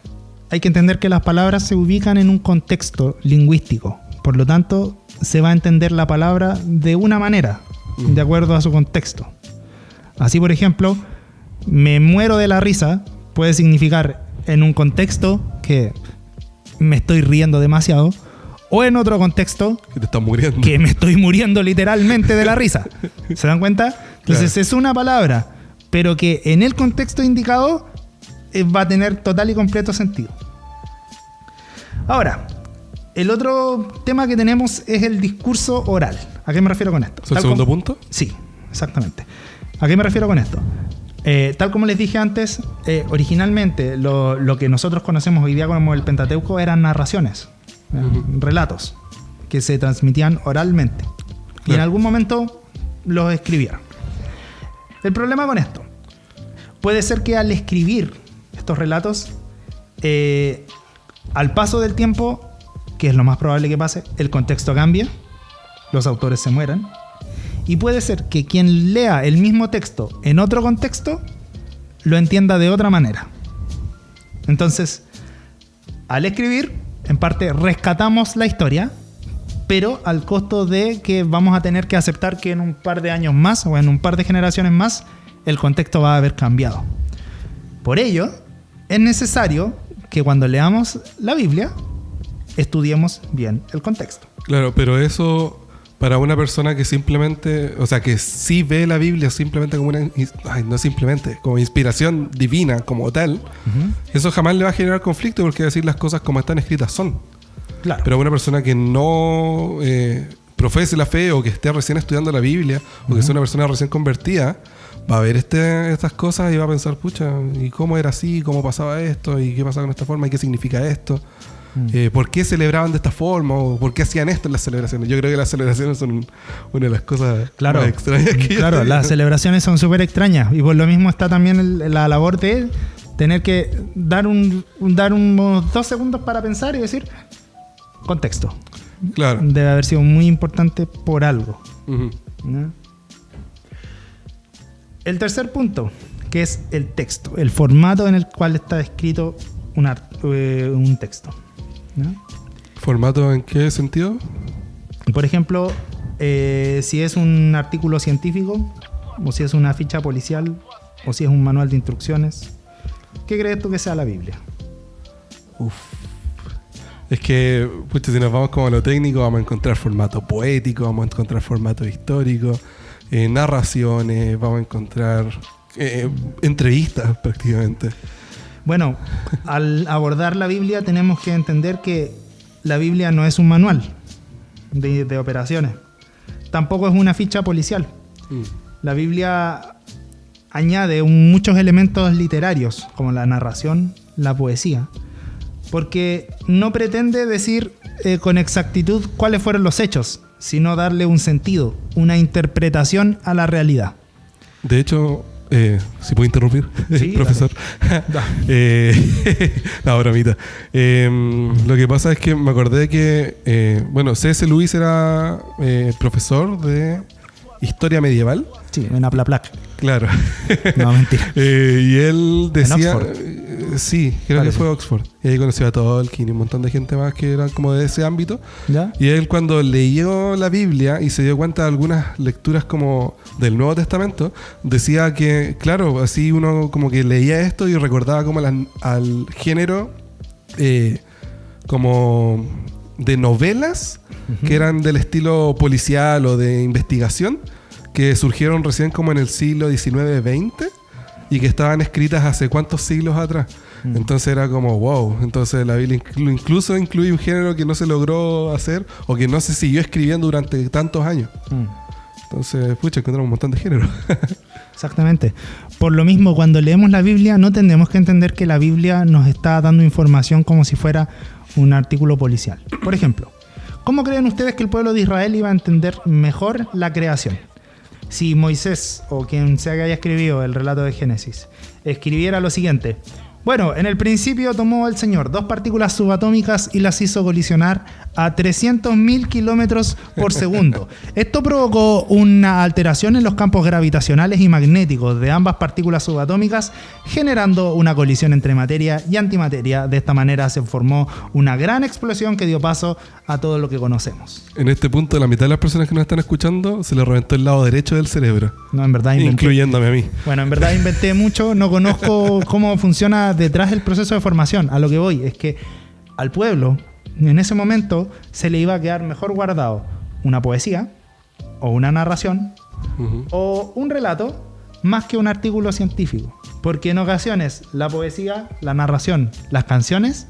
hay que entender que las palabras se ubican en un contexto lingüístico. Por lo tanto, se va a entender la palabra de una manera, de acuerdo a su contexto. Así, por ejemplo, me muero de la risa puede significar en un contexto que me estoy riendo demasiado, o en otro contexto que te estás muriendo, que me estoy muriendo literalmente de la risa. ¿Se dan cuenta? Entonces claro, es una palabra, pero que en el contexto indicado va a tener total y completo sentido. Ahora, el otro tema que tenemos es el discurso oral. ¿A qué me refiero con esto? ¿Es el segundo punto? Sí, exactamente. ¿A qué me refiero con esto? Tal como les dije antes, originalmente lo que nosotros conocemos hoy día como el Pentateuco eran narraciones, relatos que se transmitían oralmente. Claro. Y en algún momento los escribieron. El problema con esto puede ser que al escribir estos relatos, al paso del tiempo, que es lo más probable que pase, el contexto cambia, los autores se mueran, y puede ser que quien lea el mismo texto en otro contexto lo entienda de otra manera. Entonces, al escribir, en parte rescatamos la historia, pero al costo de que vamos a tener que aceptar que en un par de años más o en un par de generaciones más el contexto va a haber cambiado. Por ello, es necesario que cuando leamos la Biblia estudiemos bien el contexto. Claro, pero eso para una persona que simplemente, o sea, que sí ve la Biblia simplemente como no simplemente, como inspiración divina como tal, eso jamás le va a generar conflicto porque decir las cosas como están escritas son. Claro. Pero a una persona que no profese la fe o que esté recién estudiando la Biblia o que sea una persona recién convertida, va a ver estas cosas y va a pensar, pucha, ¿y cómo era así? ¿Cómo pasaba esto? ¿Y qué pasaba con esta forma? ¿Y qué significa esto? ¿Por qué celebraban de esta forma? ¿O por qué hacían esto en las celebraciones? Yo creo que las celebraciones son una de las cosas más extrañas que claro, las celebraciones son súper extrañas. Y por lo mismo está también la labor de tener que dar unos 2 segundos para pensar y decir contexto. Claro. Debe haber sido muy importante por algo. ¿No? El tercer punto, que es el texto, el formato en el cual está escrito un texto. ¿No? ¿Formato en qué sentido? Por ejemplo, si es un artículo científico, o si es una ficha policial, o si es un manual de instrucciones. ¿Qué crees tú que sea la Biblia? Es que, pucha, si nos vamos como a lo técnico, vamos a encontrar formato poético, vamos a encontrar formato histórico, narraciones, vamos a encontrar entrevistas prácticamente. Bueno, al abordar la Biblia tenemos que entender que la Biblia no es un manual de operaciones. Tampoco es una ficha policial. La Biblia añade muchos elementos literarios, como la narración, la poesía, porque no pretende decir con exactitud cuáles fueron los hechos, sino darle un sentido, una interpretación a la realidad. De hecho, si puedo interrumpir, sí, profesor. No, bromita. Lo que pasa es que me acordé que, C.S. Lewis era profesor de historia medieval. Sí, en Aplaplac. Claro. No, mentira. Y él decía... ¿En Oxford? Sí, creo que fue Oxford. Y ahí conoció a Tolkien y un montón de gente más que eran como de ese ámbito. ¿Ya? Y él cuando leyó la Biblia y se dio cuenta de algunas lecturas como del Nuevo Testamento, decía que, claro, así uno como que leía esto y recordaba como al género como de novelas que eran del estilo policial o de investigación, que surgieron recién como en el siglo XIX-XX y que estaban escritas hace cuántos siglos atrás. Entonces era como wow. Entonces la Biblia incluso incluye un género que no se logró hacer o que no se siguió escribiendo durante tantos años. Entonces, pucha, encontramos un montón de géneros. Exactamente. Por lo mismo, cuando leemos la Biblia, no tenemos que entender que la Biblia nos está dando información como si fuera un artículo policial. Por ejemplo, ¿cómo creen ustedes que el pueblo de Israel iba a entender mejor la creación? Si Moisés, o quien sea que haya escribido el relato de Génesis, escribiera lo siguiente: bueno, en el principio tomó el Señor 2 partículas subatómicas y las hizo colisionar a 300.000 kilómetros por segundo. Esto provocó una alteración en los campos gravitacionales y magnéticos de ambas partículas subatómicas, generando una colisión entre materia y antimateria. De esta manera se formó una gran explosión que dio paso a todo lo que conocemos. En este punto, la mitad de las personas que nos están escuchando se les reventó el lado derecho del cerebro. No, en verdad inventé. Incluyéndome a mí. Bueno, en verdad inventé mucho, no conozco cómo funciona detrás del proceso de formación. A lo que voy es que al pueblo en ese momento se le iba a quedar mejor guardado una poesía o una narración o un relato más que un artículo científico, porque en ocasiones la poesía, la narración, las canciones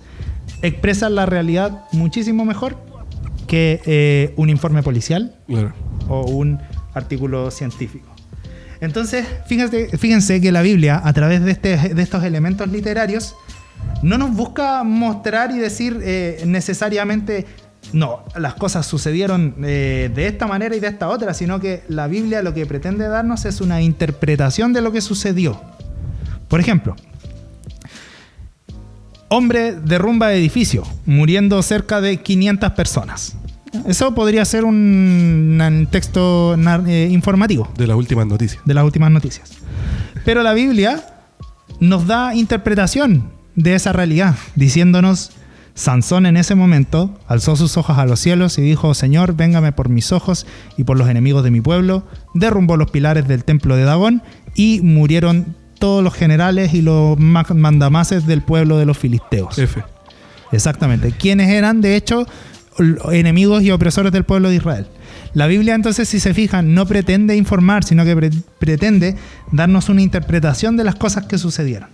expresan la realidad muchísimo mejor que un informe policial o un artículo científico. Entonces, fíjense que la Biblia, a través de estos elementos literarios, no nos busca mostrar y decir necesariamente, no, las cosas sucedieron de esta manera y de esta otra, sino que la Biblia lo que pretende darnos es una interpretación de lo que sucedió. Por ejemplo, hombre derrumba edificio, muriendo cerca de 500 personas. Eso podría ser un texto informativo. De las últimas noticias. De las últimas noticias. Pero la Biblia nos da interpretación de esa realidad, diciéndonos: Sansón en ese momento alzó sus ojos a los cielos y dijo: Señor, véngame por mis ojos y por los enemigos de mi pueblo. Derrumbó los pilares del templo de Dagón y murieron todos los generales y los mandamases del pueblo de los filisteos. F. Exactamente. Quienes eran, de hecho, enemigos y opresores del pueblo de Israel. La Biblia, entonces, si se fijan, no pretende informar, sino que pretende darnos una interpretación de las cosas que sucedieron.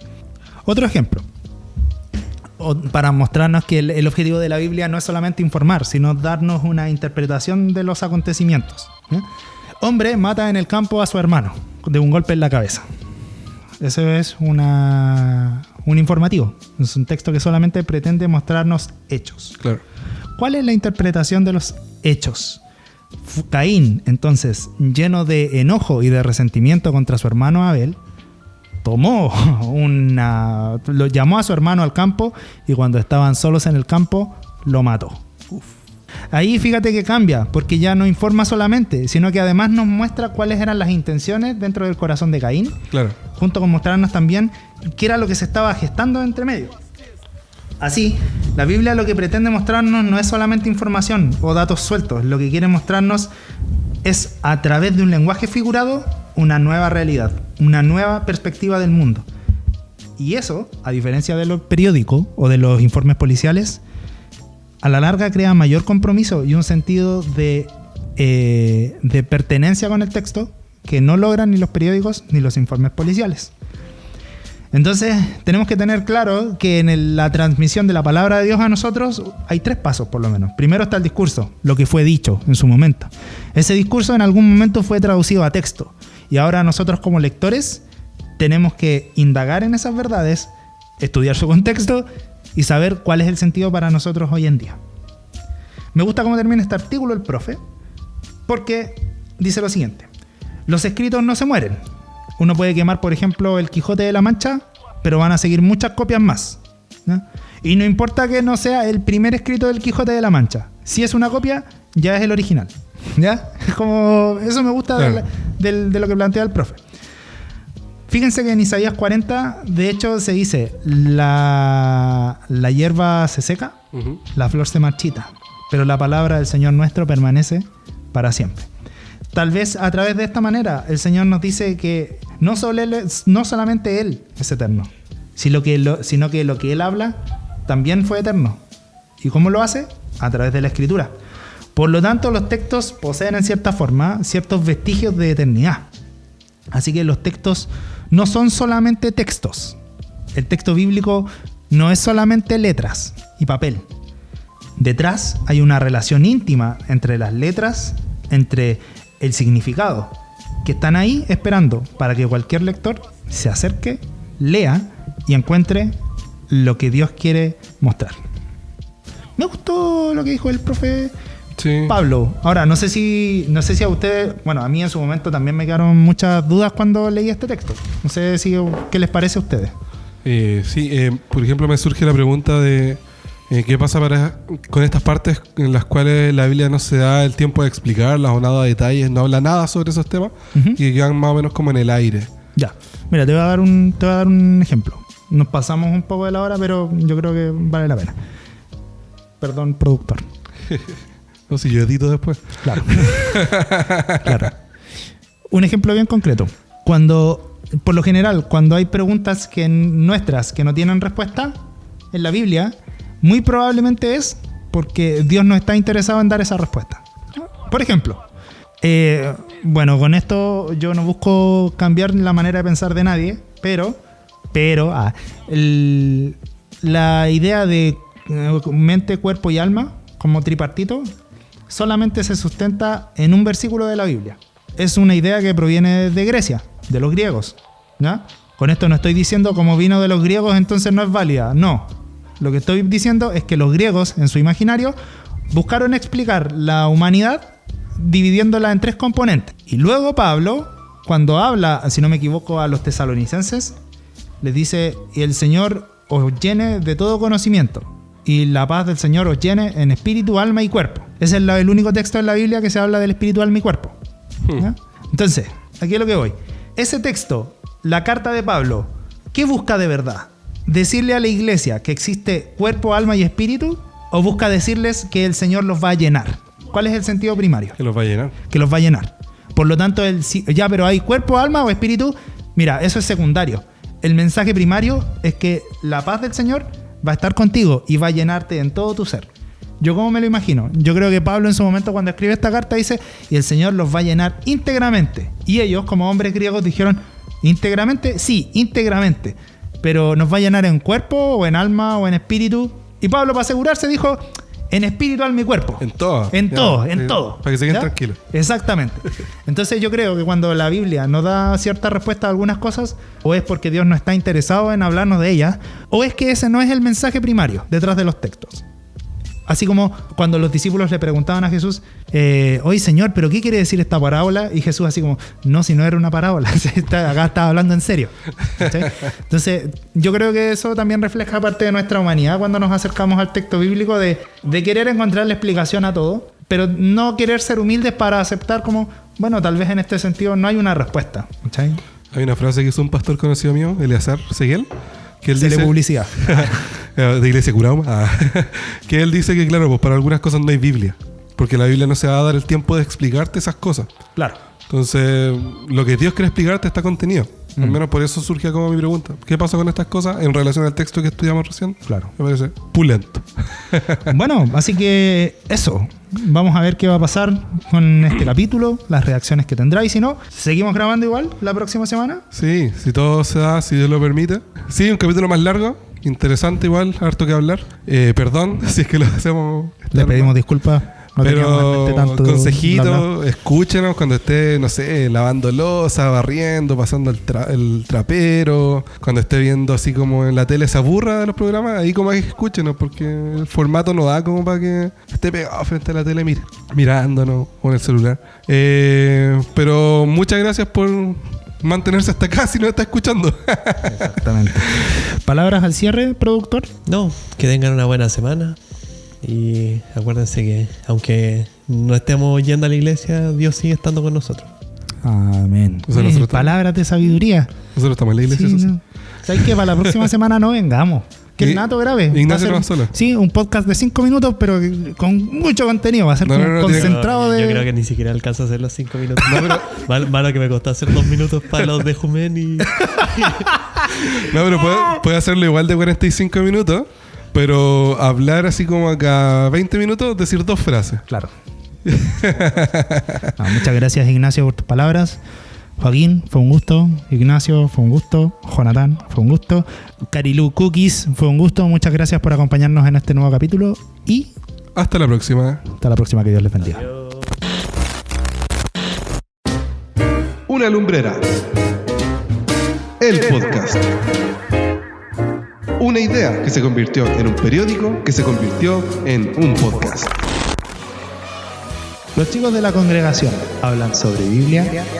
Otro ejemplo, para mostrarnos que el objetivo de la Biblia no es solamente informar, sino darnos una interpretación de los acontecimientos. Hombre mata en el campo a su hermano de un golpe en la cabeza. Ese es un informativo. Es un texto que solamente pretende mostrarnos hechos. Claro. ¿Cuál es la interpretación de los hechos? Caín, entonces, lleno de enojo y de resentimiento contra su hermano Abel, lo llamó a su hermano al campo y cuando estaban solos en el campo, lo mató. Ahí fíjate que cambia, porque ya no informa solamente, sino que además nos muestra cuáles eran las intenciones dentro del corazón de Caín, Claro. junto con mostrarnos también qué era lo que se estaba gestando entre medio. Así, la Biblia lo que pretende mostrarnos no es solamente información o datos sueltos, lo que quiere mostrarnos es, a través de un lenguaje figurado, una nueva realidad, una nueva perspectiva del mundo. Y eso, a diferencia de los periódicos o de los informes policiales, a la larga crea mayor compromiso y un sentido de pertenencia con el texto que no logran ni los periódicos ni los informes policiales. Entonces, tenemos que tener claro que en la transmisión de la palabra de Dios a nosotros hay 3 pasos por lo menos. Primero está el discurso, lo que fue dicho en su momento. Ese discurso en algún momento fue traducido a texto. Y ahora nosotros como lectores tenemos que indagar en esas verdades, estudiar su contexto y saber cuál es el sentido para nosotros hoy en día. Me gusta cómo termina este artículo el profe, porque dice lo siguiente: los escritos no se mueren. Uno puede quemar, por ejemplo, el Quijote de la Mancha, pero van a seguir muchas copias más, ¿no? Y no importa que no sea el primer escrito del Quijote de la Mancha. Si es una copia, ya es el original, ¿ya? Es como, eso me gusta, claro, de lo que plantea el profe. Fíjense que en Isaías 40, de hecho, se dice: la hierba se seca, la flor se marchita, pero la palabra del Señor nuestro permanece para siempre. Tal vez a través de esta manera el Señor nos dice que no solamente Él es eterno, sino que lo que Él habla también fue eterno. ¿Y cómo lo hace? A través de la Escritura. Por lo tanto, los textos poseen en cierta forma ciertos vestigios de eternidad. Así que los textos no son solamente textos. El texto bíblico no es solamente letras y papel. Detrás hay una relación íntima entre las letras, entre el significado, que están ahí esperando para que cualquier lector se acerque, lea y encuentre lo que Dios quiere mostrar. Me gustó lo que dijo el profe Pablo. Ahora, no sé si a ustedes, bueno, a mí en su momento también me quedaron muchas dudas cuando leí este texto. No sé qué les parece a ustedes. Por ejemplo, me surge la pregunta de ¿qué pasa con estas partes en las cuales la Biblia no se da el tiempo de explicarlas o nada de detalles, no habla nada sobre esos temas, que quedan más o menos como en el aire? Ya, mira, te voy a dar un ejemplo. Nos pasamos un poco de la hora, pero yo creo que vale la pena. Perdón, productor. No, si yo edito después. Claro. Claro. Un ejemplo bien concreto. Por lo general, cuando hay preguntas nuestras que no tienen respuesta en la Biblia, muy probablemente es porque Dios no está interesado en dar esa respuesta. Por ejemplo, bueno, con esto yo no busco cambiar la manera de pensar de nadie, pero la idea de mente, cuerpo y alma como tripartito solamente se sustenta en un versículo de la Biblia. Es una idea que proviene de Grecia, de los griegos, ¿no? Con esto no estoy diciendo como vino de los griegos entonces no es válida, no. Lo que estoy diciendo es que los griegos, en su imaginario, buscaron explicar la humanidad dividiéndola en 3 componentes. Y luego Pablo, cuando habla, si no me equivoco, a los tesalonicenses, les dice: y el Señor os llene de todo conocimiento, y la paz del Señor os llene en espíritu, alma y cuerpo. Ese es el único texto en la Biblia que se habla del espíritu, alma y cuerpo. ¿Ya? Entonces, aquí es lo que voy. Ese texto, la carta de Pablo, ¿qué busca de verdad? decirle a la iglesia que existe cuerpo, alma y espíritu? ¿O busca decirles que el Señor los va a llenar? ¿Cuál es el sentido primario? Que los va a llenar. Que los va a llenar. Por lo tanto, ya, pero ¿hay cuerpo, alma o espíritu? Mira, eso es secundario. El mensaje primario es que la paz del Señor va a estar contigo y va a llenarte en todo tu ser. ¿Yo cómo me lo imagino? Yo creo que Pablo en su momento cuando escribe esta carta dice, y el Señor los va a llenar íntegramente. Y ellos, como hombres griegos, dijeron, ¿íntegramente? Sí, íntegramente. Pero ¿nos va a llenar en cuerpo o en alma o en espíritu? Y Pablo, para asegurarse, dijo, en espíritu, alma y cuerpo. En todo. En todo, en todo. Para que se queden ¿Ya? tranquilos. Exactamente. Entonces yo creo que cuando la Biblia nos da cierta respuesta a algunas cosas, o es porque Dios no está interesado en hablarnos de ellas, o es que ese no es el mensaje primario detrás de los textos. Así como cuando los discípulos le preguntaban a Jesús, oye Señor, ¿pero qué quiere decir esta parábola? Y Jesús así como, no, si no era una parábola, acá estaba hablando en serio. ¿Sí? Entonces yo creo que eso también refleja parte de nuestra humanidad cuando nos acercamos al texto bíblico de querer encontrarle explicación a todo, pero no querer ser humildes para aceptar como, bueno, tal vez en este sentido no hay una respuesta. ¿Sí? Hay una frase que hizo un pastor conocido mío, Eleazar Seguel, que él Se dice... le publicidad. de Iglesia Curauma. Que él dice que, claro, pues para algunas cosas no hay Biblia. Porque la Biblia no se va a dar el tiempo de explicarte esas cosas. Claro. Entonces, lo que Dios quiere explicarte está contenido. Al menos por eso surge como mi pregunta. ¿Qué pasa con estas cosas en relación al texto que estudiamos recién? Claro. Me parece pulento. Bueno, así que eso. Vamos a ver qué va a pasar con este capítulo, las reacciones que tendrá. Y si no, seguimos grabando igual la próxima semana. Sí, si todo se da, si Dios lo permite. Sí, un capítulo más largo. Interesante igual, harto que hablar. Perdón si es que lo hacemos... Le pedimos disculpas. No teníamos en mente pero tanto consejito, escúchenos cuando esté, no sé, lavando loza, barriendo, pasando el trapero, cuando esté viendo así como en la tele se aburra de los programas, ahí como hay que escúchenos, porque el formato no da como para que esté pegado frente a la tele mirándonos o en el celular. Pero muchas gracias por mantenerse hasta acá si nos está escuchando. Exactamente. ¿Palabras al cierre, productor? No, que tengan una buena semana. Y acuérdense que aunque no estemos yendo a la iglesia, Dios sigue estando con nosotros. Amén. O sea, nosotros palabras de sabiduría. Nosotros estamos en la iglesia, Sí, eso sí. no. ¿Sabes qué? Para la próxima semana no vengamos. Que el Nato grave. Ignacio Va a no ser va solo. Sí, un podcast de 5 minutos, pero con mucho contenido. Va a ser No, como no, concentrado yo de... creo que ni siquiera alcanza a hacer los 5 minutos. No, pero malo que me costó hacer 2 minutos para los de Jumen y... No, pero puede hacerlo igual de 45 minutos, pero hablar así como acá 20 minutos, decir 2 frases. Claro. Muchas gracias, Ignacio, por tus palabras. Joaquín, fue un gusto. Ignacio, fue un gusto. Jonathan, fue un gusto. Carilu Cookies, fue un gusto. Muchas gracias por acompañarnos en este nuevo capítulo. Y Hasta la próxima. hasta la próxima, que Dios les bendiga. Una lumbrera. El podcast. Una idea que se convirtió en un periódico que se convirtió en un podcast. Los chicos de la congregación hablan sobre Biblia,